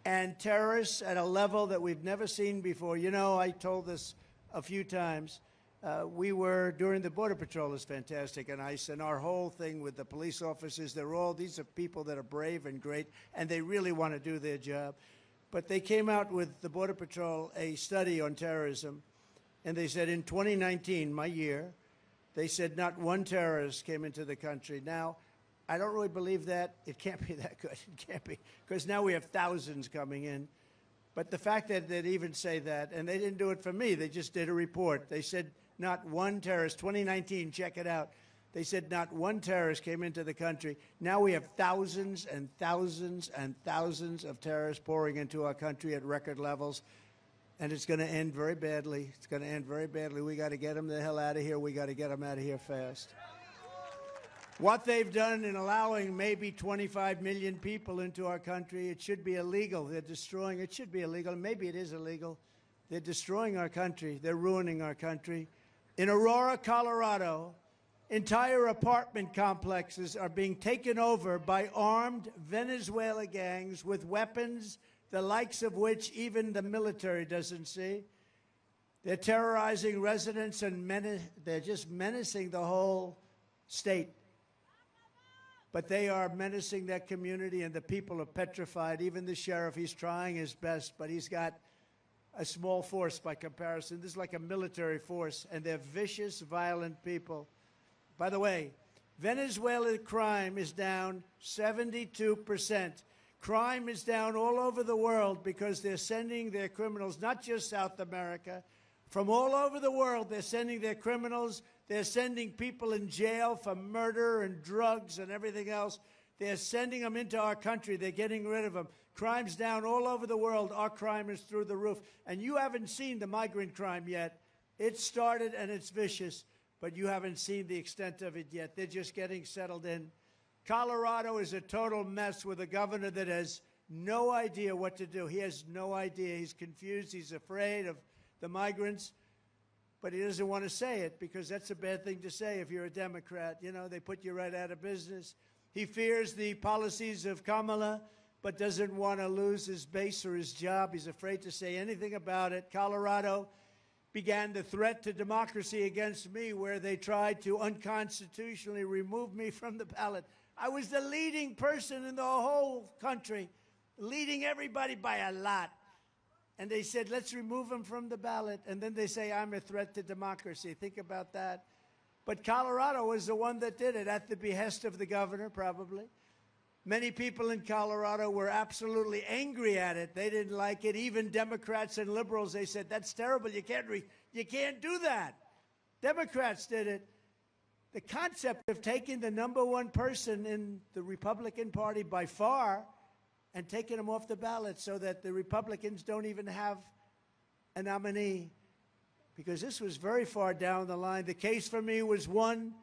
and terrorists at a level that we've never seen before. You know, I told this a few times. We were, during the Border Patrol is fantastic, and ICE, and our whole thing with the police officers, these are people that are brave and great, and they really want to do their job. But they came out with the Border Patrol a study on terrorism, and they said in 2019, my year, they said not one terrorist came into the country. Now, I don't really believe that. It can't be that good. It can't be, because now we have thousands coming in. But the fact that they'd even say that, and they didn't do it for me, they just did a report. They said not one terrorist, 2019, check it out. They said not one terrorist came into the country. Now we have thousands and thousands and thousands of terrorists pouring into our country at record levels. And it's going to end very badly. It's going to end very badly. We got to get them the hell out of here. We got to get them out of here fast. What they've done in allowing maybe 25 million people into our country, it should be illegal. They're destroying, it should be illegal. Maybe it is illegal. They're destroying our country. They're ruining our country. In Aurora, Colorado, entire apartment complexes are being taken over by armed Venezuela gangs with weapons, the likes of which even the military doesn't see. They're terrorizing residents and they're just menacing the whole state. but they are menacing that community, and the people are petrified. Even the sheriff, he's trying his best, but he's got a small force by comparison. This is like a military force, and they're vicious, violent people. By the way, Venezuela crime is down 72%. Crime is down all over the world because they're sending their criminals, not just South America, from all over the world. They're sending their criminals. They're sending people in jail for murder and drugs and everything else. They're sending them into our country. They're getting rid of them. Crime's down all over the world. Our crime is through the roof. And you haven't seen the migrant crime yet. It started and it's vicious, but you haven't seen the extent of it yet. They're just getting settled in. Colorado is a total mess with a governor that has no idea what to do. He has no idea. He's confused. He's afraid of the migrants, but he doesn't want to say it because that's a bad thing to say if you're a Democrat. You know, they put you right out of business. He fears the policies of Kamala, but doesn't want to lose his base or his job. He's afraid to say anything about it. Colorado began the threat to democracy against me, where they tried to unconstitutionally remove me from the ballot. I was the leading person in the whole country, leading everybody by a lot. And they said, let's remove him from the ballot. And then they say, I'm a threat to democracy. Think about that. But Colorado was the one that did it at the behest of the governor, probably. Many people in Colorado were absolutely angry at it. They didn't like it. Even Democrats and liberals, they said, that's terrible. You can't do that. Democrats did it. The concept of taking the #1 person in the Republican Party by far and taking him off the ballot so that the Republicans don't even have a nominee, because this was very far down the line. The case for me was won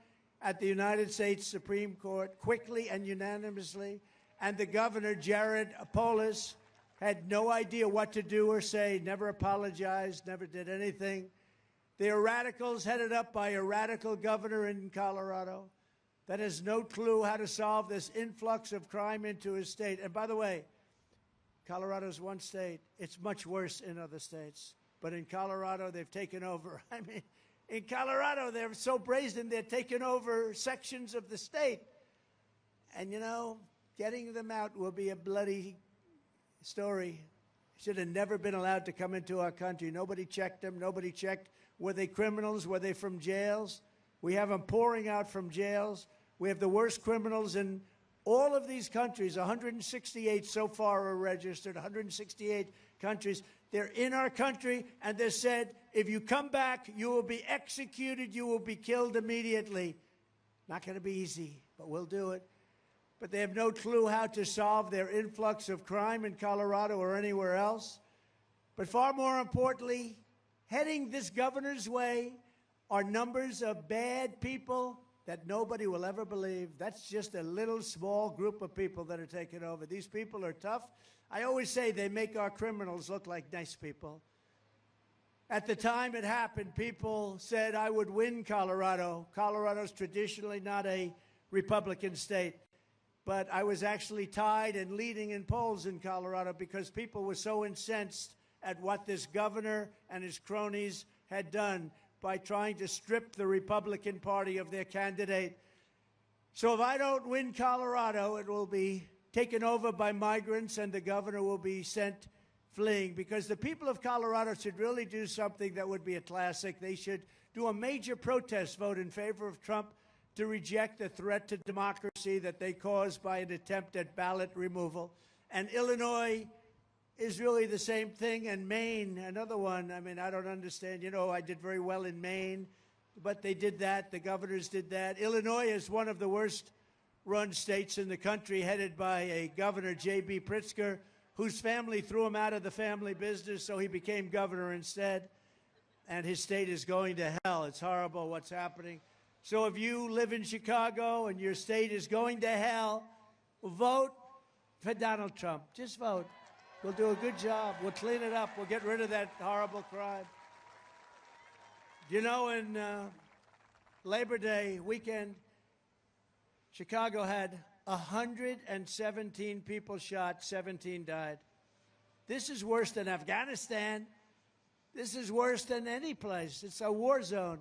at the United States Supreme Court quickly and unanimously, and the governor, Jared Polis, had no idea what to do or say, never apologized, never did anything. They are radicals headed up by a radical governor in Colorado that has no clue how to solve this influx of crime into his state. And by the way, Colorado's one state. It's much worse in other states. But in Colorado, they've taken over. I mean, in Colorado, they're so brazen, they're taking over sections of the state. And, you know, getting them out will be a bloody story. Should have never been allowed to come into our country. Nobody checked them. Nobody checked, were they criminals? Were they from jails? We have them pouring out from jails. We have the worst criminals in all of these countries. 168 so far are registered, 168 countries. They're in our country, and they said, if you come back, you will be executed, you will be killed immediately. Not going to be easy, but we'll do it. But they have no clue how to solve their influx of crime in Colorado or anywhere else. But far more importantly, heading this governor's way are numbers of bad people that nobody will ever believe. That's just a little small group of people that are taking over. These people are tough. I always say they make our criminals look like nice people. At the time it happened, people said I would win Colorado. Colorado's traditionally not a Republican state. But I was actually tied and leading in polls in Colorado because people were so incensed at what this governor and his cronies had done by trying to strip the Republican Party of their candidate. So if I don't win Colorado, it will be taken over by migrants and the governor will be sent fleeing, because the people of Colorado should really do something that would be a classic. They should do a major protest vote in favor of Trump to reject the threat to democracy that they caused by an attempt at ballot removal. And Illinois is really the same thing, and Maine, another one. I mean, I don't understand. You know, I did very well in Maine, but they did that. The governors did that. Illinois is one of the worst-run states in the country, headed by a governor, J.B. Pritzker, whose family threw him out of the family business, so he became governor instead. And his state is going to hell. It's horrible what's happening. So if you live in Chicago and your state is going to hell, vote for Donald Trump. Just vote. We'll do a good job. We'll clean it up. We'll get rid of that horrible crime. You know, in Labor Day weekend, Chicago had 117 people shot, 17 died. This is worse than Afghanistan. This is worse than any place. It's a war zone.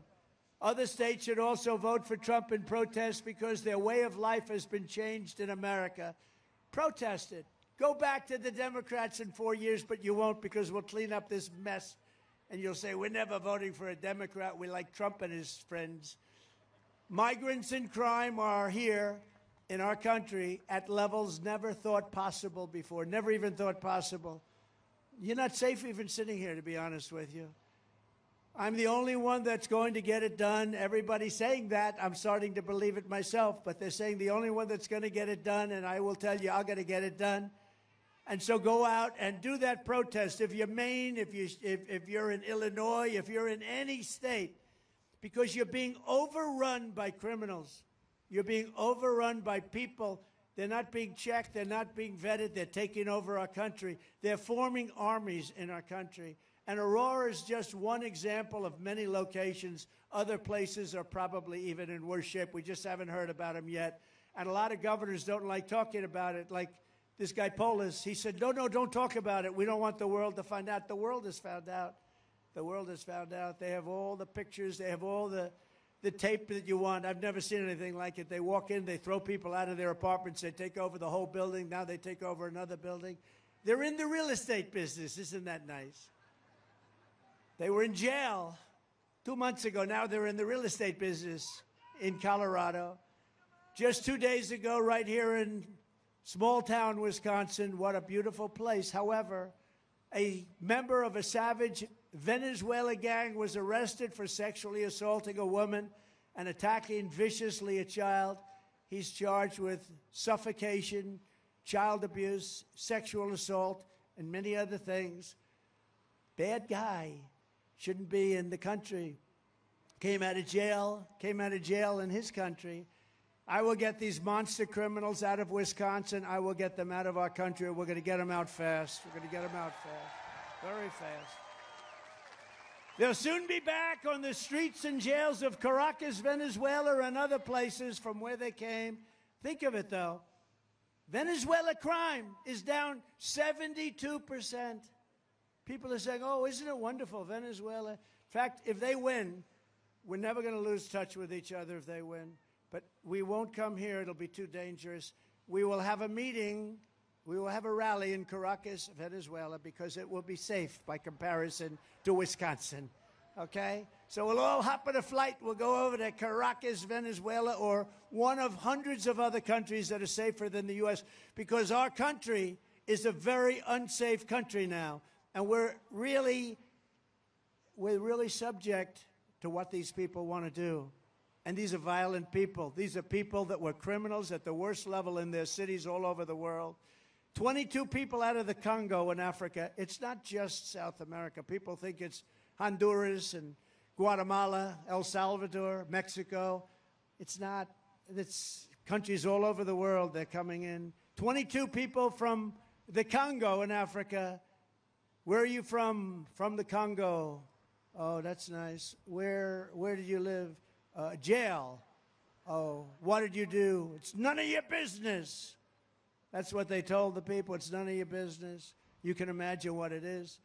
Other states should also vote for Trump in protest because their way of life has been changed in America. Protest it. Go back to the Democrats in 4 years, but you won't because we'll clean up this mess. And you'll say, we're never voting for a Democrat. We like Trump and his friends. Migrants and crime are here in our country at levels never thought possible before, never even thought possible. You're not safe even sitting here, to be honest with you. I'm the only one that's going to get it done. Everybody's saying that. I'm starting to believe it myself, but they're saying the only one that's going to get it done, and I will tell you, I'm going to get it done. And so go out and do that protest. If you're Maine, if you're in Illinois, if you're in any state, because you're being overrun by criminals. You're being overrun by people. They're not being checked. They're not being vetted. They're taking over our country. They're forming armies in our country. And Aurora is just one example of many locations. Other places are probably even in worse shape. We just haven't heard about them yet. And a lot of governors don't like talking about it. Like this guy Polis, he said, no, don't talk about it. We don't want the world to find out. The world has found out. The world has found out. They have all the pictures. They have all the tape that you want. I've never seen anything like it. They walk in, they throw people out of their apartments, they take over the whole building. Now they take over another building. They're in the real estate business. Isn't that nice? They were in jail 2 months ago. Now they're in the real estate business in Colorado. Just 2 days ago, right here in small town Wisconsin, what a beautiful place. However, a member of a savage Venezuela gang was arrested for sexually assaulting a woman and attacking viciously a child. He's charged with suffocation, child abuse, sexual assault, and many other things. Bad guy. Shouldn't be in the country. Came out of jail in his country. I will get these monster criminals out of Wisconsin. I will get them out of our country. We're going to get them out fast. We're going to get them out fast. Very fast. They'll soon be back on the streets and jails of Caracas, Venezuela, and other places from where they came. Think of it, though. Venezuela crime is down 72%. People are saying, oh, isn't it wonderful, Venezuela? In fact, if they win, we're never going to lose touch with each other if they win. But we won't come here. It'll be too dangerous. We will have a meeting. We will have a rally in Caracas, Venezuela, because it will be safe by comparison to Wisconsin, okay? So we'll all hop on a flight. We'll go over to Caracas, Venezuela, or one of hundreds of other countries that are safer than the U.S., because our country is a very unsafe country now, and we're really subject to what these people want to do. And these are violent people. These are people that were criminals at the worst level in their cities all over the world. 22 people out of the Congo in Africa. It's not just South America. People think it's Honduras and Guatemala, El Salvador, Mexico. It's not. It's countries all over the world. They're coming in. 22 people from the Congo in Africa. Where are you from? From the Congo. Oh, that's nice. Where did you live? Jail. Oh, what did you do? It's none of your business. That's what they told the people. It's none of your business. You can imagine what it is.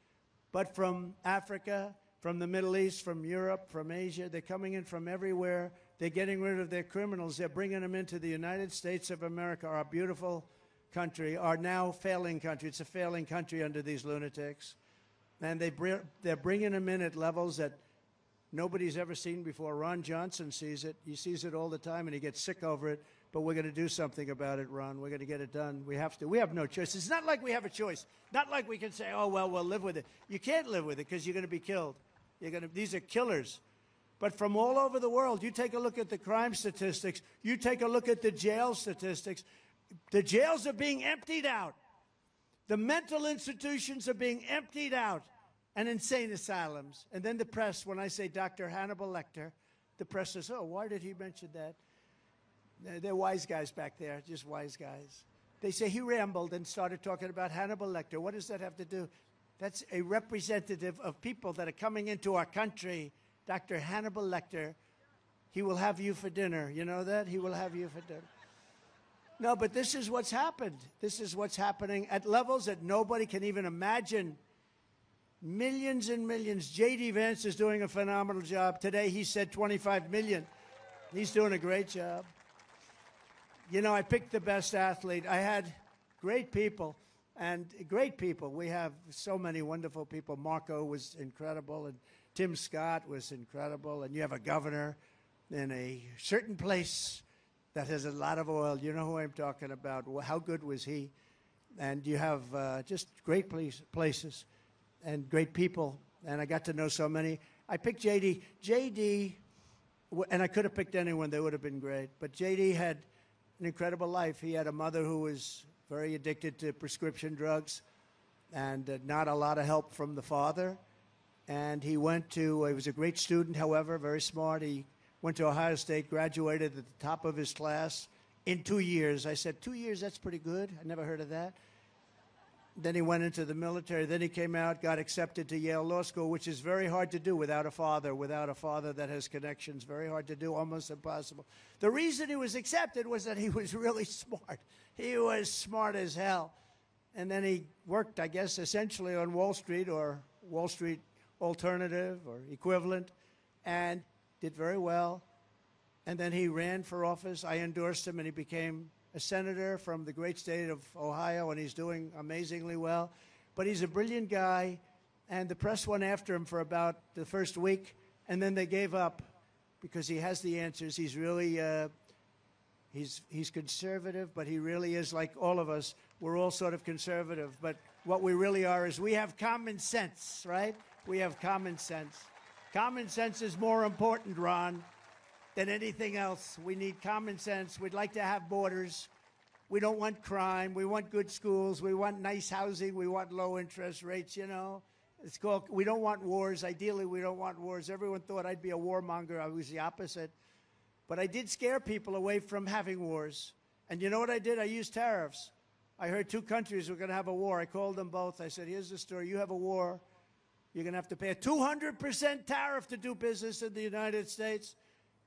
But from Africa, from the Middle East, from Europe, from Asia, they're coming in from everywhere. They're getting rid of their criminals. They're bringing them into the United States of America, our beautiful country, our now failing country. It's a failing country under these lunatics. And they're bringing them in at levels that nobody's ever seen before. Ron Johnson sees it. He sees it all the time, and he gets sick over it. But we're going to do something about it, Ron. We're going to get it done. We have to. We have no choice. It's not like we have a choice. Not like we can say, oh, well, we'll live with it. You can't live with it because you're going to be killed. These are killers. But from all over the world, you take a look at the crime statistics. You take a look at the jail statistics. The jails are being emptied out. The mental institutions are being emptied out, and insane asylums. And then the press, when I say Dr. Hannibal Lecter, the press says, oh, why did he mention that? They're wise guys back there, just wise guys. They say he rambled and started talking about Hannibal Lecter. What does that have to do? That's a representative of people that are coming into our country. Dr. Hannibal Lecter, he will have you for dinner. You know that? He will have you for dinner. No, but this is what's happened. This is what's happening at levels that nobody can even imagine. Millions and millions. J.D. Vance is doing a phenomenal job. Today he said 25 million. He's doing a great job. You know, I picked the best athlete. I had great people, and great people. We have so many wonderful people. Marco was incredible, and Tim Scott was incredible, and you have a governor in a certain place that has a lot of oil. You know who I'm talking about. Well, how good was he? And you have just great places and great people, and I got to know so many. I picked J.D. J.D., and I could have picked anyone. They would have been great. But J.D. had an incredible life. He had a mother who was very addicted to prescription drugs and not a lot of help from the father. And he went to, he was a great student, however, very smart. He went to Ohio State, graduated at the top of his class in 2 years. I said, 2 years, that's pretty good. I never heard of that. Then he went into the military. Then he came out, got accepted to Yale Law School, which is very hard to do without a father that has connections. Very hard to do, almost impossible. The reason he was accepted was that he was really smart. He was smart as hell. And then he worked, I guess, essentially on Wall Street or Wall Street alternative or equivalent, and did very well. And then he ran for office. I endorsed him, and he became a senator from the great state of Ohio, and he's doing amazingly well. But he's a brilliant guy, and the press went after him for about the first week, and then they gave up because he has the answers. He's really, he's conservative, but he really is like all of us. We're all sort of conservative, but what we really are is we have common sense, right? We have common sense. Common sense is more important, Ron, than anything else. We need common sense. We'd like to have borders. We don't want crime. We want good schools. We want nice housing. We want low interest rates, you know. It's called, we don't want wars. Ideally, we don't want wars. Everyone thought I'd be a warmonger. I was the opposite. But I did scare people away from having wars. And you know what I did? I used tariffs. I heard 2 countries were going to have a war. I called them both. I said, here's the story. You have a war. You're going to have to pay a 200% tariff to do business in the United States.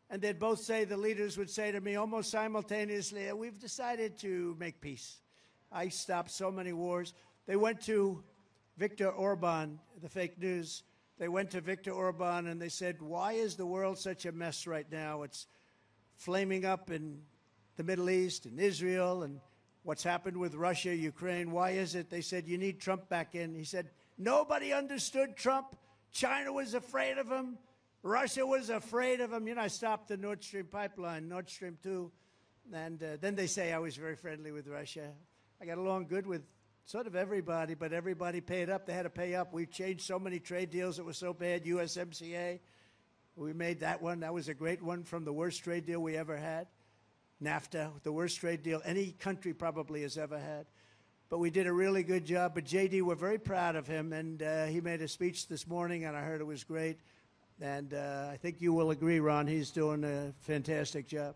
And they'd both say, the leaders would say to me almost simultaneously, we've decided to make peace. I stopped so many wars. They went to Viktor Orban, the fake news. They went to Viktor Orban and they said, why is the world such a mess right now? It's flaming up in the Middle East and Israel and what's happened with Russia, Ukraine. Why is it? They said, you need Trump back in. He said, nobody understood Trump. China was afraid of him. Russia was afraid of him. You know, I stopped the Nord Stream pipeline, Nord Stream 2. And then they say I was very friendly with Russia. I got along good with sort of everybody, but everybody paid up. They had to pay up. We changed so many trade deals. It was so bad. USMCA, we made that one. That was a great one from the worst trade deal we ever had. NAFTA, the worst trade deal any country probably has ever had. But we did a really good job. But J.D., we're very proud of him. And he made a speech this morning, and I heard it was great. And I think you will agree, Ron, he's doing a fantastic job.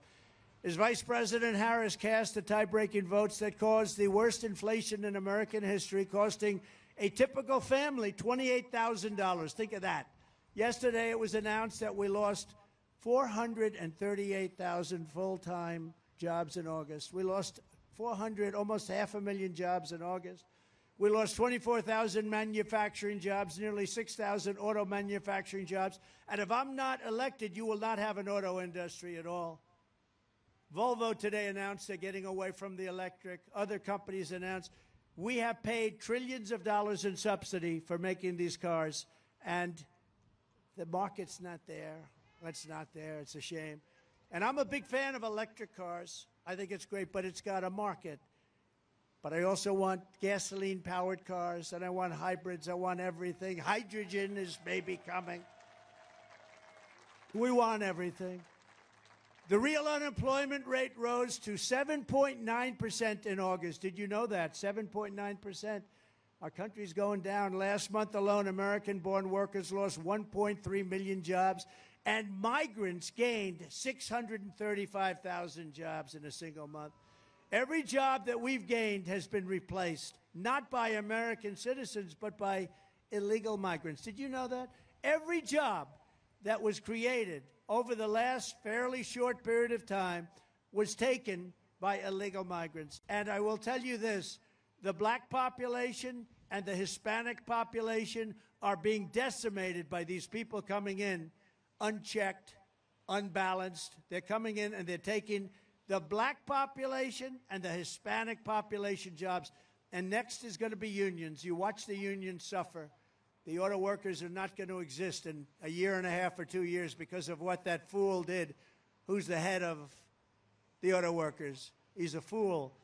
As Vice President Harris cast the tie-breaking votes that caused the worst inflation in American history, costing a typical family $28,000. Think of that. Yesterday, it was announced that we lost 438,000 full-time jobs in August. We lost 400, almost 500,000 jobs in August. We lost 24,000 manufacturing jobs, nearly 6,000 auto manufacturing jobs. And if I'm not elected, you will not have an auto industry at all. Volvo today announced they're getting away from the electric. Other companies announced. We have paid trillions of dollars in subsidy for making these cars, and the market's not there. It's not there. It's a shame. And I'm a big fan of electric cars. I think it's great, but it's got a market. But I also want gasoline-powered cars, and I want hybrids. I want everything. Hydrogen is maybe coming. We want everything. The real unemployment rate rose to 7.9% in August. Did you know that? 7.9%. Our country's going down. Last month alone, American-born workers lost 1.3 million jobs, and migrants gained 635,000 jobs in a single month. Every job that we've gained has been replaced, not by American citizens, but by illegal migrants. Did you know that? Every job that was created over the last fairly short period of time was taken by illegal migrants. And I will tell you this, the black population and the Hispanic population are being decimated by these people coming in unchecked, unbalanced. They're coming in and they're taking the black population and the Hispanic population jobs. And next is going to be unions. You watch the unions suffer. The auto workers are not going to exist in a year and a half or 2 years because of what that fool did. Who's the head of the auto workers? He's a fool.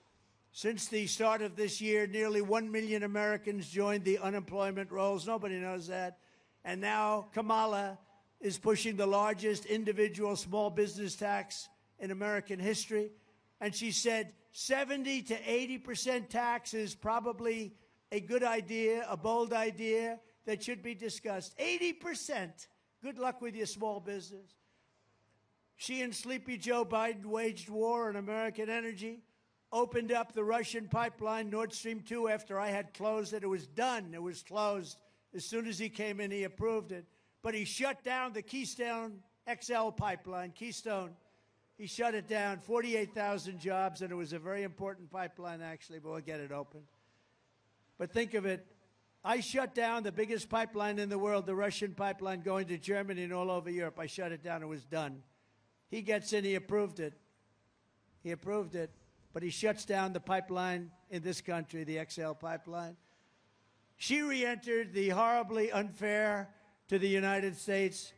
Since the start of this year, nearly 1 million Americans joined the unemployment rolls. Nobody knows that. And now Kamala is pushing the largest individual small business tax in American history. And she said 70 to 80% tax is probably a good idea, a bold idea that should be discussed. 80%. Good luck with your small business. She and Sleepy Joe Biden waged war on American energy, opened up the Russian pipeline, Nord Stream 2, after I had closed it. It was done. It was closed. As soon as he came in, he approved it. But he shut down the Keystone XL pipeline, Keystone. He shut it down, 48,000 jobs, and it was a very important pipeline, actually, but we'll get it open. But think of it. I shut down the biggest pipeline in the world, the Russian pipeline going to Germany and all over Europe. I shut it down. It was done. He gets in. He approved it. He approved it. But he shuts down the pipeline in this country, the XL pipeline. She re-entered the horribly unfair to the United States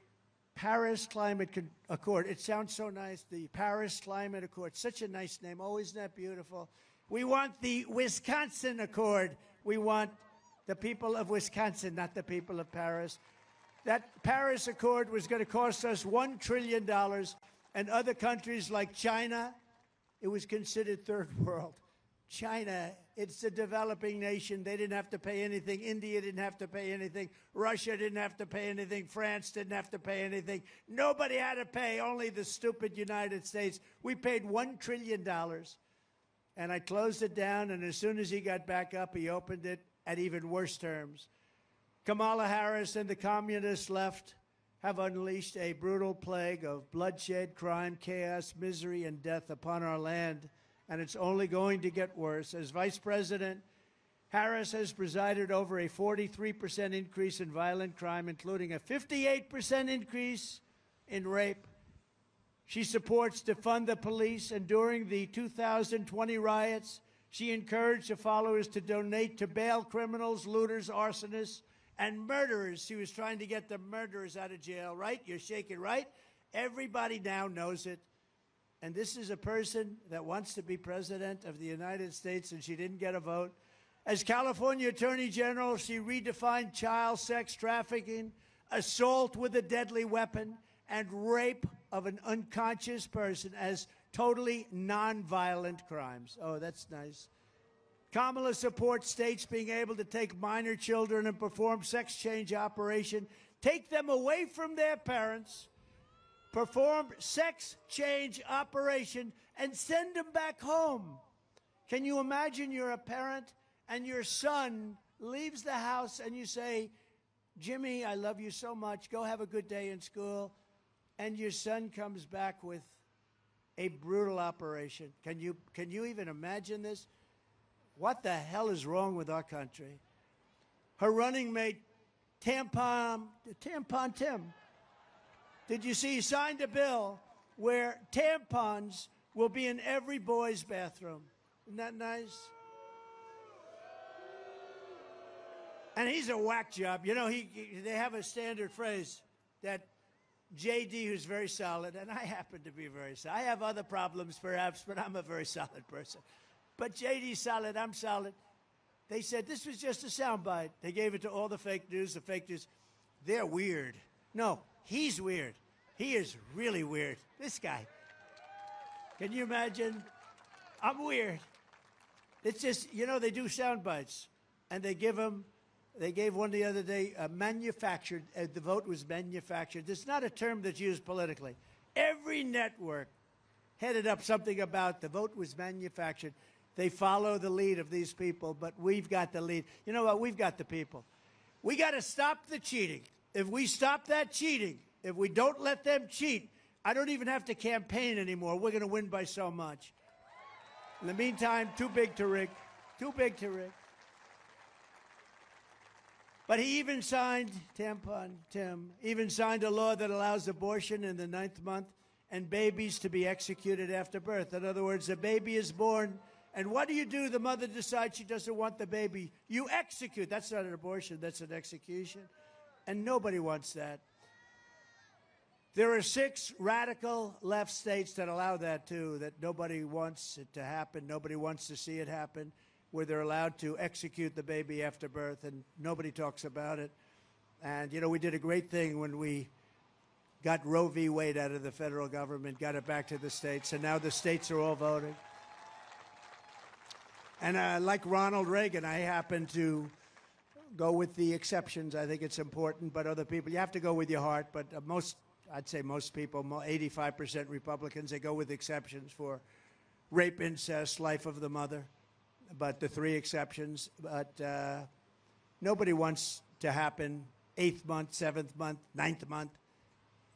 Paris Climate Accord. It sounds so nice, the Paris Climate Accord. Such a nice name. Oh, isn't that beautiful? We want the Wisconsin Accord. We want the people of Wisconsin, not the people of Paris. That Paris Accord was going to cost us $1 trillion, and other countries like China, it was considered third world. China, it's a developing nation. They didn't have to pay anything. India didn't have to pay anything. Russia didn't have to pay anything. France didn't have to pay anything. Nobody had to pay, only the stupid United States. We paid $1 trillion. And I closed it down, and as soon as he got back up, he opened it at even worse terms. Kamala Harris and the communist left have unleashed a brutal plague of bloodshed, crime, chaos, misery, and death upon our land. And it's only going to get worse. As Vice President, Harris has presided over a 43% increase in violent crime, including a 58% increase in rape. She supports defund the police, and during the 2020 riots, she encouraged her followers to donate to bail criminals, looters, arsonists, and murderers. She was trying to get the murderers out of jail, right? You're shaking, right? Everybody now knows it. And this is a person that wants to be president of the United States, and she didn't get a vote. As California Attorney General, she redefined child sex trafficking, assault with a deadly weapon, and rape of an unconscious person as totally nonviolent crimes. Oh, that's nice. Kamala supports states being able to take minor children and perform sex change operation, take them away from their parents, perform sex change operation, and send them back home. Can you imagine you're a parent and your son leaves the house and you say, Jimmy, I love you so much. Go have a good day in school. And your son comes back with a brutal operation. Can you even imagine this? What the hell is wrong with our country? Her running mate, Tampon Tim, did you see he signed a bill where tampons will be in every boy's bathroom? Isn't that nice? And he's a whack job. You know, they have a standard phrase that JD, who's very solid, and I happen to be very solid. I have other problems, perhaps, but I'm a very solid person. But JD's solid, I'm solid. They said this was just a soundbite. They gave it to all the fake news. The fake news, they're weird. No, he's weird. He is really weird. This guy. Can you imagine? I'm weird. It's just, you know, they do sound bites, and they gave one the other day, manufactured. The vote was manufactured. It's not a term that's used politically. Every network headed up something about the vote was manufactured. They follow the lead of these people, but we've got the lead. You know what? We've got the people. We got to stop the cheating. If we stop that cheating, if we don't let them cheat, I don't even have to campaign anymore. We're going to win by so much. In the meantime, too big to rig. Too big to rig. But he even signed, Tim, even signed a law that allows abortion in the 9th month and babies to be executed after birth. In other words, a baby is born, and what do? The mother decides she doesn't want the baby. You execute. That's not an abortion. That's an execution. And nobody wants that. There are 6 radical left states that allow that, too, that nobody wants it to happen. Nobody wants to see it happen, where they're allowed to execute the baby after birth, and nobody talks about it. And, you know, we did a great thing when we got Roe v. Wade out of the federal government, got it back to the states, and now the states are all voting. And like Ronald Reagan, I happen to go with the exceptions. I think it's important, but other people, you have to go with your heart. But I'd say most people, 85% Republicans, they go with exceptions for rape, incest, life of the mother. But the 3 exceptions. But nobody wants to happen 8th month, 7th month, 9th month.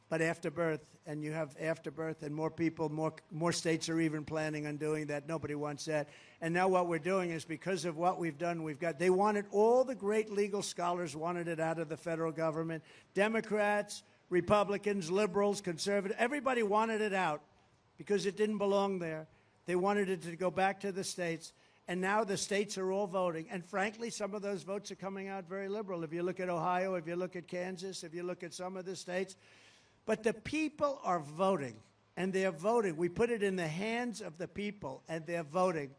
But after birth, and you have after birth, and more people, more states are even planning on doing that. Nobody wants that. And now what we're doing is, because of what we've done, they wanted, all the great legal scholars wanted it out of the federal government. Democrats, Republicans, liberals, conservatives, everybody wanted it out because it didn't belong there. They wanted it to go back to the states. And now the states are all voting. And frankly, some of those votes are coming out very liberal. If you look at Ohio, if you look at Kansas, if you look at some of the states. But the people are voting, and they're voting. We put it in the hands of the people, and they're voting.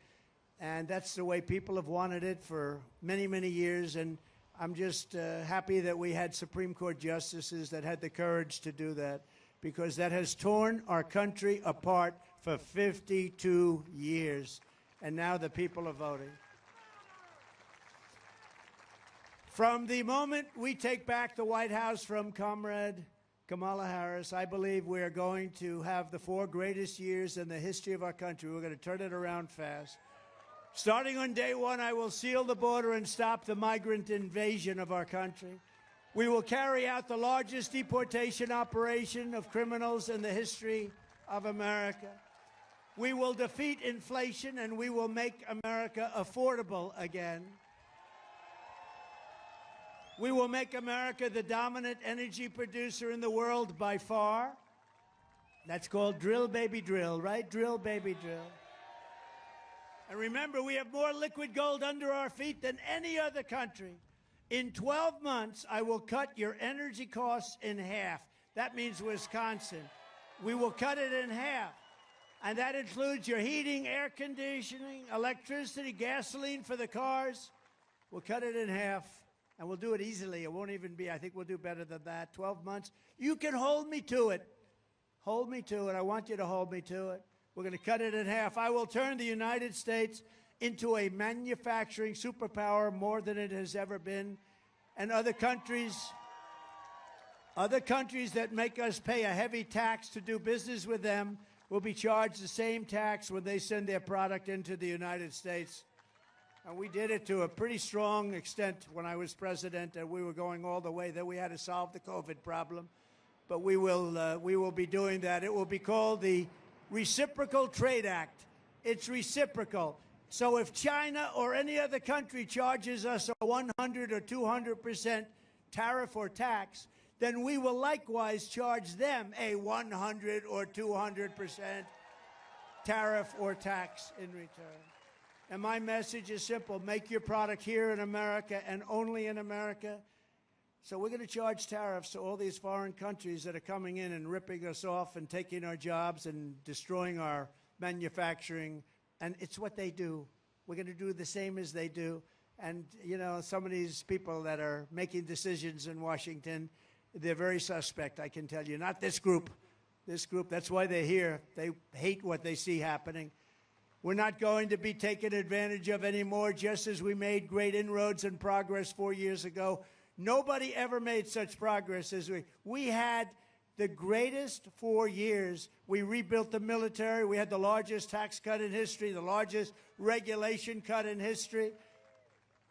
And that's the way people have wanted it for many, many years. And I'm just happy that we had Supreme Court justices that had the courage to do that, because that has torn our country apart for 52 years. And now the people are voting. From the moment we take back the White House from Comrade Kamala Harris, I believe we are going to have the 4 greatest years in the history of our country. We're going to turn it around fast. Starting on day 1, I will seal the border and stop the migrant invasion of our country. We will carry out the largest deportation operation of criminals in the history of America. We will defeat inflation, and we will make America affordable again. We will make America the dominant energy producer in the world by far. That's called drill, baby, drill, right? Drill, baby, drill. And remember, we have more liquid gold under our feet than any other country. In 12 months, I will cut your energy costs in half. That means Wisconsin. We will cut it in half. And that includes your heating, air conditioning, electricity, gasoline for the cars. We'll cut it in half, and we'll do it easily. It won't even be, I think we'll do better than that. 12 months. You can hold me to it. Hold me to it. I want you to hold me to it. We're going to cut it in half. I will turn the United States into a manufacturing superpower more than it has ever been. And other countries that make us pay a heavy tax to do business with them will be charged the same tax when they send their product into the United States. And we did it to a pretty strong extent when I was president, and we were going all the way. Then we had to solve the COVID problem. But we will be doing that. It will be called the Reciprocal Trade Act. It's reciprocal. So if China or any other country charges us a 100 or 200% tariff or tax, then we will likewise charge them a 100 or 200% tariff or tax in return. And my message is simple. Make your product here in America and only in America. So we're going to charge tariffs to all these foreign countries that are coming in and ripping us off and taking our jobs and destroying our manufacturing. And it's what they do. We're going to do the same as they do. And, you know, some of these people that are making decisions in Washington, they're very suspect, I can tell you. Not this group. This group, that's why they're here. They hate what they see happening. We're not going to be taken advantage of anymore, just as we made great inroads and progress 4 years ago. Nobody ever made such progress as we had the greatest 4 years. We rebuilt the military. We had the largest tax cut in history, the largest regulation cut in history.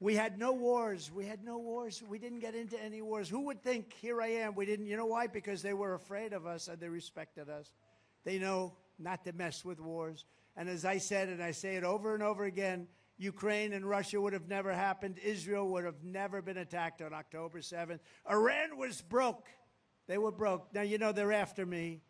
We had no wars. We had no wars. We didn't get into any wars. Who would think, here I am, we didn't, you know why? Because they were afraid of us and they respected us. They know not to mess with wars. And as I said, and I say it over and over again, Ukraine and Russia would have never happened. Israel would have never been attacked on October 7th. Iran was broke. They were broke. Now, you know, they're after me.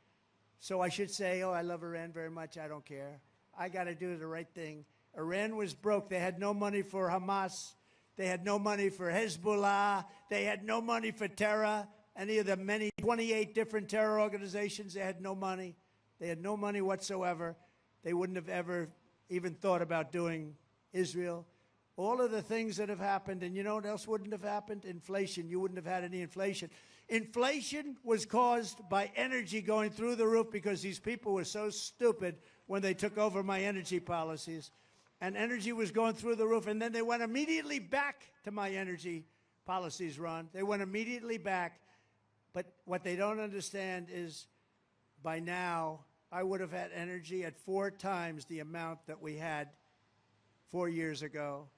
So I should say, oh, I love Iran very much. I don't care. I got to do the right thing. Iran was broke. They had no money for Hamas. They had no money for Hezbollah. They had no money for terror. Any of the many 28 different terror organizations, they had no money. They had no money whatsoever. They wouldn't have ever even thought about doing Israel. All of the things that have happened, and you know what else wouldn't have happened? Inflation. You wouldn't have had any inflation. Inflation was caused by energy going through the roof because these people were so stupid when they took over my energy policies. And energy was going through the roof, and then they went immediately back to my energy policies, Ron. They went immediately back. But what they don't understand is by now, I would have had energy at 4 times the amount that we had 4 years ago.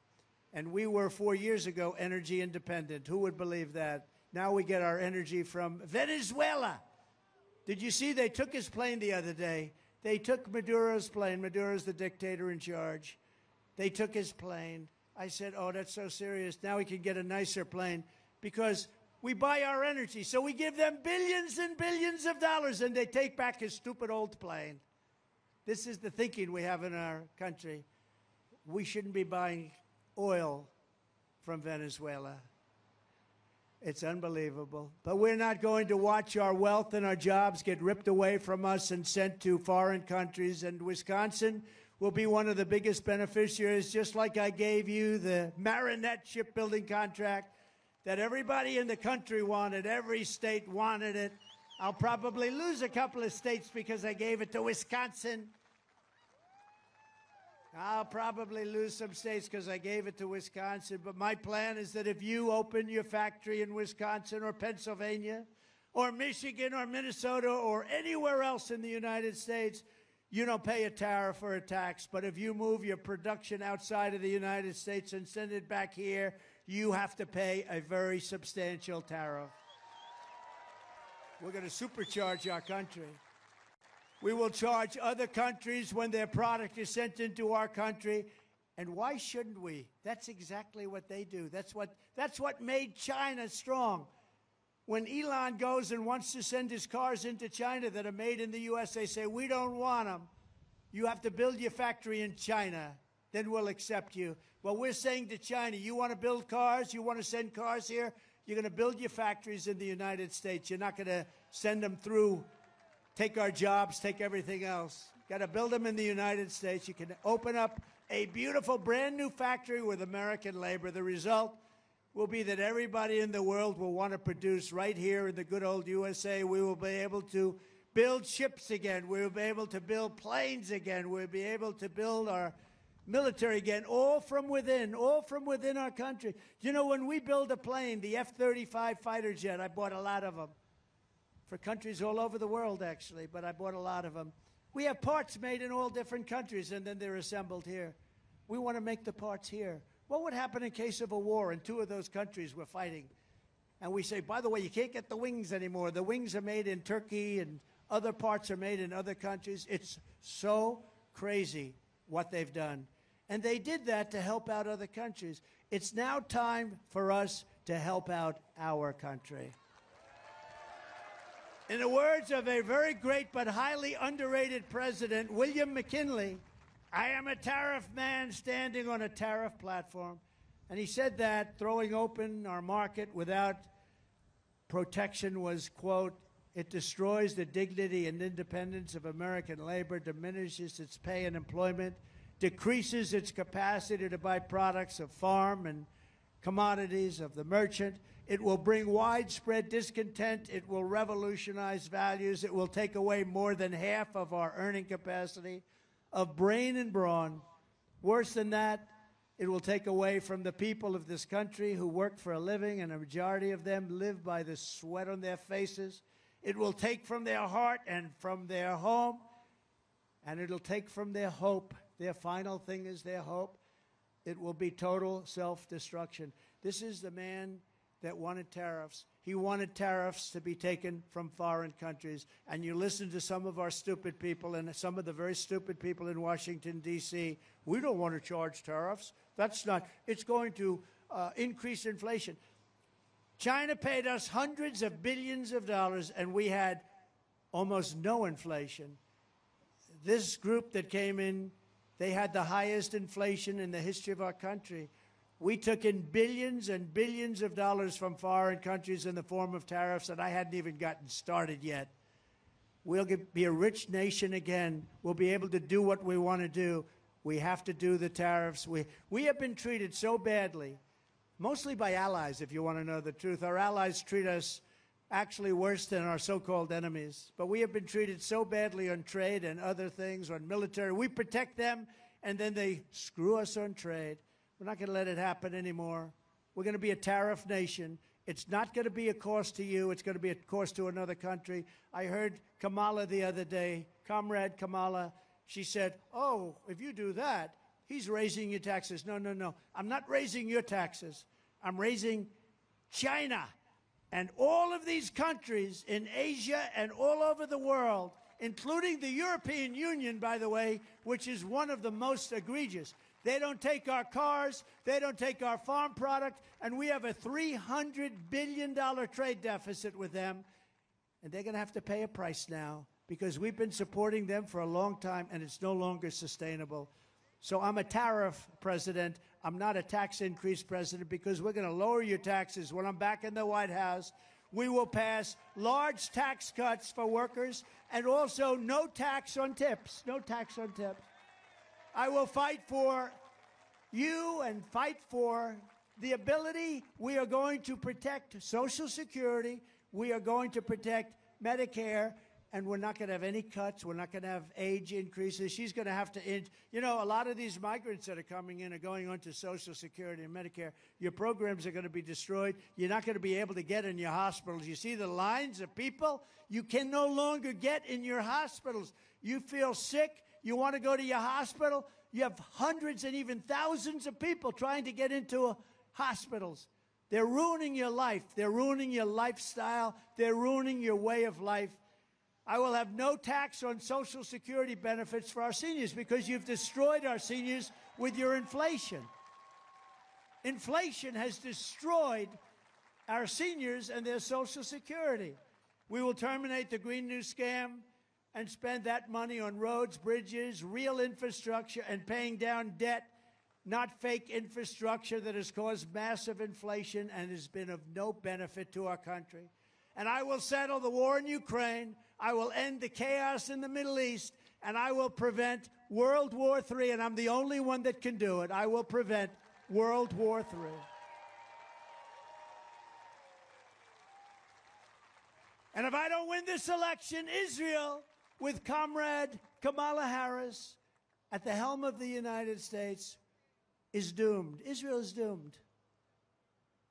And we were 4 years ago energy independent. Who would believe that? Now we get our energy from Venezuela. Did you see they took his plane the other day? They took Maduro's plane. Maduro's the dictator in charge. They took his plane. I said, oh, that's so serious. Now we can get a nicer plane because we buy our energy. So we give them billions and billions of dollars, and they take back his stupid old plane. This is the thinking we have in our country. We shouldn't be buying oil from Venezuela. It's unbelievable. But we're not going to watch our wealth and our jobs get ripped away from us and sent to foreign countries. And Wisconsin will be one of the biggest beneficiaries, just like I gave you the Marinette shipbuilding contract that everybody in the country wanted. Every state wanted it. I'll probably lose a couple of states because I gave it to Wisconsin. I'll probably lose some states because I gave it to Wisconsin. But my plan is that if you open your factory in Wisconsin or Pennsylvania or Michigan or Minnesota or anywhere else in the United States, you don't pay a tariff or a tax. But if you move your production outside of the United States and send it back here, you have to pay a very substantial tariff. We're going to supercharge our country. We will charge other countries when their product is sent into our country. And why shouldn't we? That's exactly what they do. That's what made China strong. When Elon goes and wants to send his cars into China that are made in the U.S., they say, we don't want them. You have to build your factory in China. Then we'll accept you. Well, we're saying to China, you want to build cars? You want to send cars here? You're going to build your factories in the United States. You're not going to send them through, take our jobs, take everything else. Got to build them in the United States. You can open up a beautiful brand new factory with American labor. The result will be that everybody in the world will want to produce right here in the good old USA. We will be able to build ships again. We will be able to build planes again. We'll be able to build our military again, all from within our country. You know, when we build a plane, the F-35 fighter jet, I bought a lot of them. For countries all over the world, actually, but I bought a lot of them. We have parts made in all different countries, and then they're assembled here. We want to make the parts here. What would happen in case of a war and 2 of those countries were fighting? And we say, by the way, you can't get the wings anymore. The wings are made in Turkey, and other parts are made in other countries. It's so crazy what they've done. And they did that to help out other countries. It's now time for us to help out our country. In the words of a very great but highly underrated president, William McKinley, I am a tariff man standing on a tariff platform. And he said that throwing open our market without protection was, quote, it destroys the dignity and independence of American labor, diminishes its pay and employment, decreases its capacity to buy products of farm and commodities of the merchant. It will bring widespread discontent. It will revolutionize values. It will take away more than half of our earning capacity of brain and brawn. Worse than that, it will take away from the people of this country who work for a living, and a majority of them live by the sweat on their faces. It will take from their heart and from their home, and it'll take from their hope. Their final thing is their hope. It will be total self-destruction. This is the man that wanted tariffs. He wanted tariffs to be taken from foreign countries. And you listen to some of our stupid people and some of the very stupid people in Washington, D.C., we don't want to charge tariffs. That's not, it's going to increase inflation. China paid us hundreds of billions of dollars, and we had almost no inflation. This group that came in, they had the highest inflation in the history of our country. We took in billions and billions of dollars from foreign countries in the form of tariffs, and I hadn't even gotten started yet. We'll be a rich nation again. We'll be able to do what we want to do. We have to do the tariffs. We have been treated so badly, mostly by allies, if you want to know the truth. Our allies treat us actually worse than our so-called enemies. But we have been treated so badly on trade and other things, on military. We protect them, and then they screw us on trade. We're not going to let it happen anymore. We're going to be a tariff nation. It's not going to be a cost to you. It's going to be a cost to another country. I heard Kamala the other day, Comrade Kamala, she said, oh, if you do that, he's raising your taxes. No, no, no. I'm not raising your taxes. I'm raising China and all of these countries in Asia and all over the world, including the European Union, by the way, which is one of the most egregious. They don't take our cars, they don't take our farm product, and we have a $300 billion trade deficit with them. And they're going to have to pay a price now because we've been supporting them for a long time, and it's no longer sustainable. So I'm a tariff president. I'm not a tax increase president because we're going to lower your taxes. When I'm back in the White House, we will pass large tax cuts for workers and also no tax on tips. No tax on tips. I will fight for you and fight for the ability. We are going to protect Social Security. We are going to protect Medicare. And we're not going to have any cuts. We're not going to have age increases. She's going to have to, you know, a lot of these migrants that are coming in are going on to Social Security and Medicare. Your programs are going to be destroyed. You're not going to be able to get in your hospitals. You see the lines of people? You can no longer get in your hospitals. You feel sick. You want to go to your hospital. You have hundreds and even thousands of people trying to get into hospitals. They're ruining your life. They're ruining your lifestyle. They're ruining your way of life. I will have no tax on Social Security benefits for our seniors because you've destroyed our seniors with your inflation. Inflation has destroyed our seniors and their Social Security. We will terminate the Green New Scam and spend that money on roads, bridges, real infrastructure, and paying down debt, not fake infrastructure that has caused massive inflation and has been of no benefit to our country. And I will settle the war in Ukraine. I will end the chaos in the Middle East, and I will prevent World War III, and I'm the only one that can do it. I will prevent World War III. And if I don't win this election, Israel, with Comrade Kamala Harris at the helm of the United States, is doomed. Israel is doomed.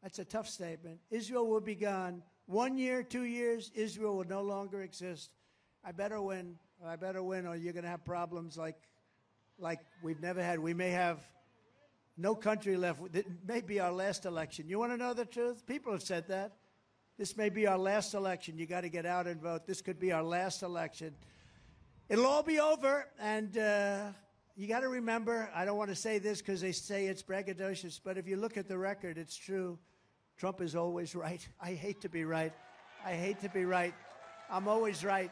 That's a tough statement. Israel will be gone. 1 year, 2 years, Israel will no longer exist. I better win. I better win, or you're going to have problems like we've never had. We may have no country left. It may be our last election. You want to know the truth? People have said that. This may be our last election. You got to get out and vote. This could be our last election. It'll all be over, and you got to remember, I don't want to say this because they say it's braggadocious, but if you look at the record, it's true. Trump is always right. I hate to be right. I hate to be right. I'm always right.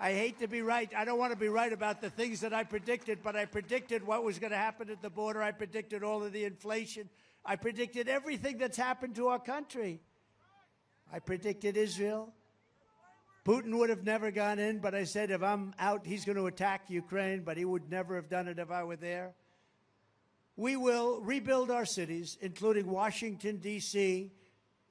I hate to be right. I don't want to be right about the things that I predicted, but I predicted what was going to happen at the border. I predicted all of the inflation. I predicted everything that's happened to our country. I predicted Israel. Putin would have never gone in, but I said if I'm out, he's going to attack Ukraine, but he would never have done it if I were there. We will rebuild our cities, including Washington, D.C.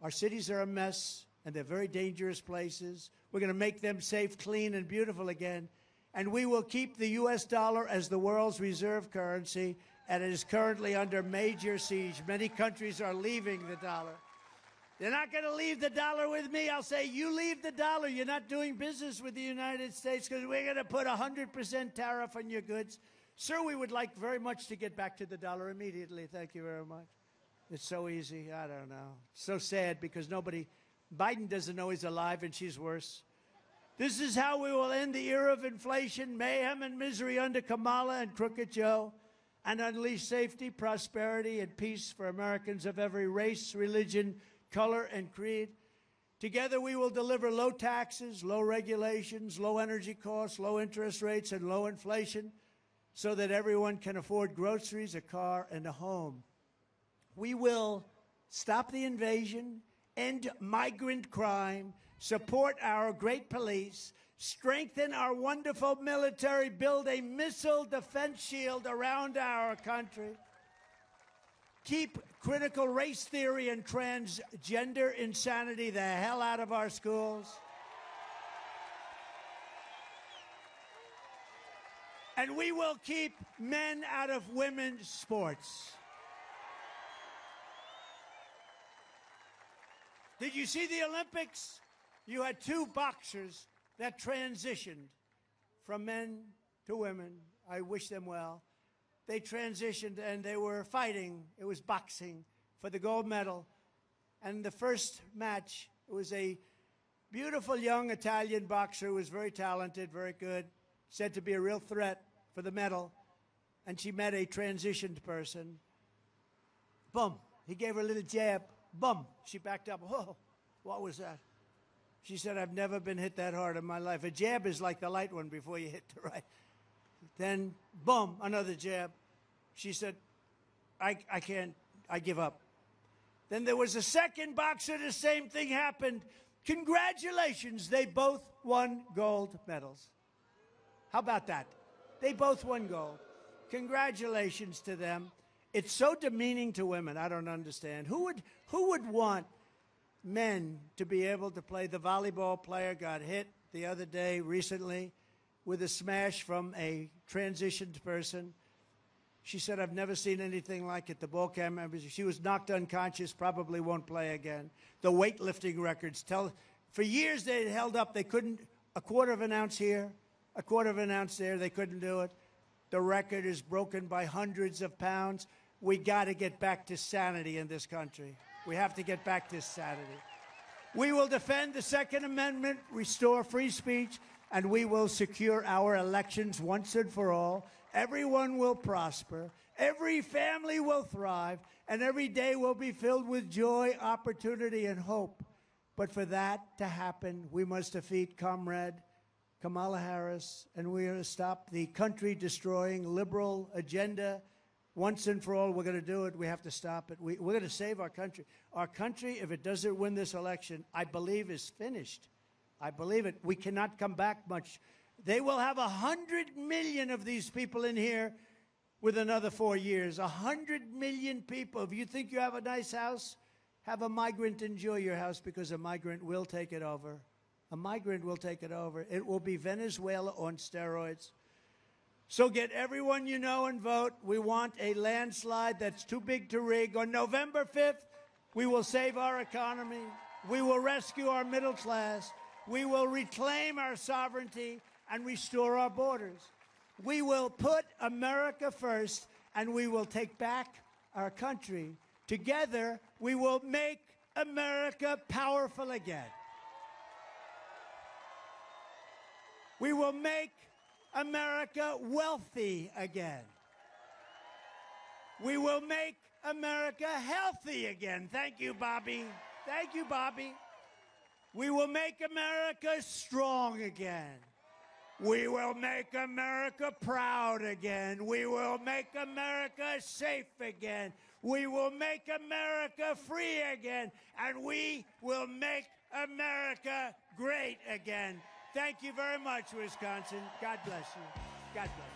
Our cities are a mess, and they're very dangerous places. We're going to make them safe, clean, and beautiful again. And we will keep the U.S. dollar as the world's reserve currency, and it is currently under major siege. Many countries are leaving the dollar. They're not going to leave the dollar with me. I'll say, you leave the dollar. You're not doing business with the United States because we're going to put 100% tariff on your goods. Sir, we would like very much to get back to the dollar immediately. Thank you very much. It's so easy. I don't know. So sad because Biden doesn't know he's alive and she's worse. This is how we will end the era of inflation, mayhem, and misery under Kamala and Crooked Joe, and unleash safety, prosperity, and peace for Americans of every race, religion, color, and creed. Together we will deliver low taxes, low regulations, low energy costs, low interest rates, and low inflation so that everyone can afford groceries, a car, and a home. We will stop the invasion, end migrant crime, support our great police, strengthen our wonderful military, build a missile defense shield around our country, keep critical race theory and transgender insanity the hell out of our schools, and we will keep men out of women's sports. Did you see the Olympics? You had two boxers that transitioned from men to women. I wish them well. They transitioned and they were fighting. It was boxing for the gold medal. And the first match, it was a beautiful young Italian boxer who was very talented, very good, said to be a real threat for the medal. And she met a transitioned person. Boom. He gave her a little jab. Boom. She backed up. Whoa, what was that? She said, I've never been hit that hard in my life. A jab is like the light one before you hit the right. Then, boom, another jab. She said, I can't, I give up. Then there was a second boxer, the same thing happened. Congratulations, they both won gold medals. How about that? They both won gold. Congratulations to them. It's so demeaning to women, I don't understand. Who would want men to be able to play? The volleyball player got hit the other day recently with a smash from a transitioned person. She said, I've never seen anything like it. The ball came, she was knocked unconscious, probably won't play again. The weightlifting records for years they held up, they couldn't, a quarter of an ounce here, a quarter of an ounce there, they couldn't do it. The record is broken by hundreds of pounds. We got to get back to sanity in this country. We have to get back to sanity. We will defend the Second Amendment, restore free speech, and we will secure our elections once and for all. Everyone will prosper, every family will thrive, and every day will be filled with joy, opportunity, and hope. But for that to happen, we must defeat Comrade Kamala Harris, and we're going to stop the country-destroying liberal agenda. Once and for all, we're going to do it. We have to stop it. We're going to save our country. Our country, if it doesn't win this election, I believe is finished. I believe it. We cannot come back much. They will have 100 million of these people in here with another 4 years. 100 million people. If you think you have a nice house, have a migrant enjoy your house, because a migrant will take it over. A migrant will take it over. It will be Venezuela on steroids. So get everyone you know and vote. We want a landslide that's too big to rig. On November 5th, we will save our economy. We will rescue our middle class. We will reclaim our sovereignty and restore our borders. We will put America first, and we will take back our country. Together, we will make America powerful again. We will make America wealthy again. We will make America healthy again. Thank you, Bobby. Thank you, Bobby. We will make America strong again. We will make America proud again. We will make America safe again. We will make America free again. And we will make America great again. Thank you very much, Wisconsin. God bless you. God bless.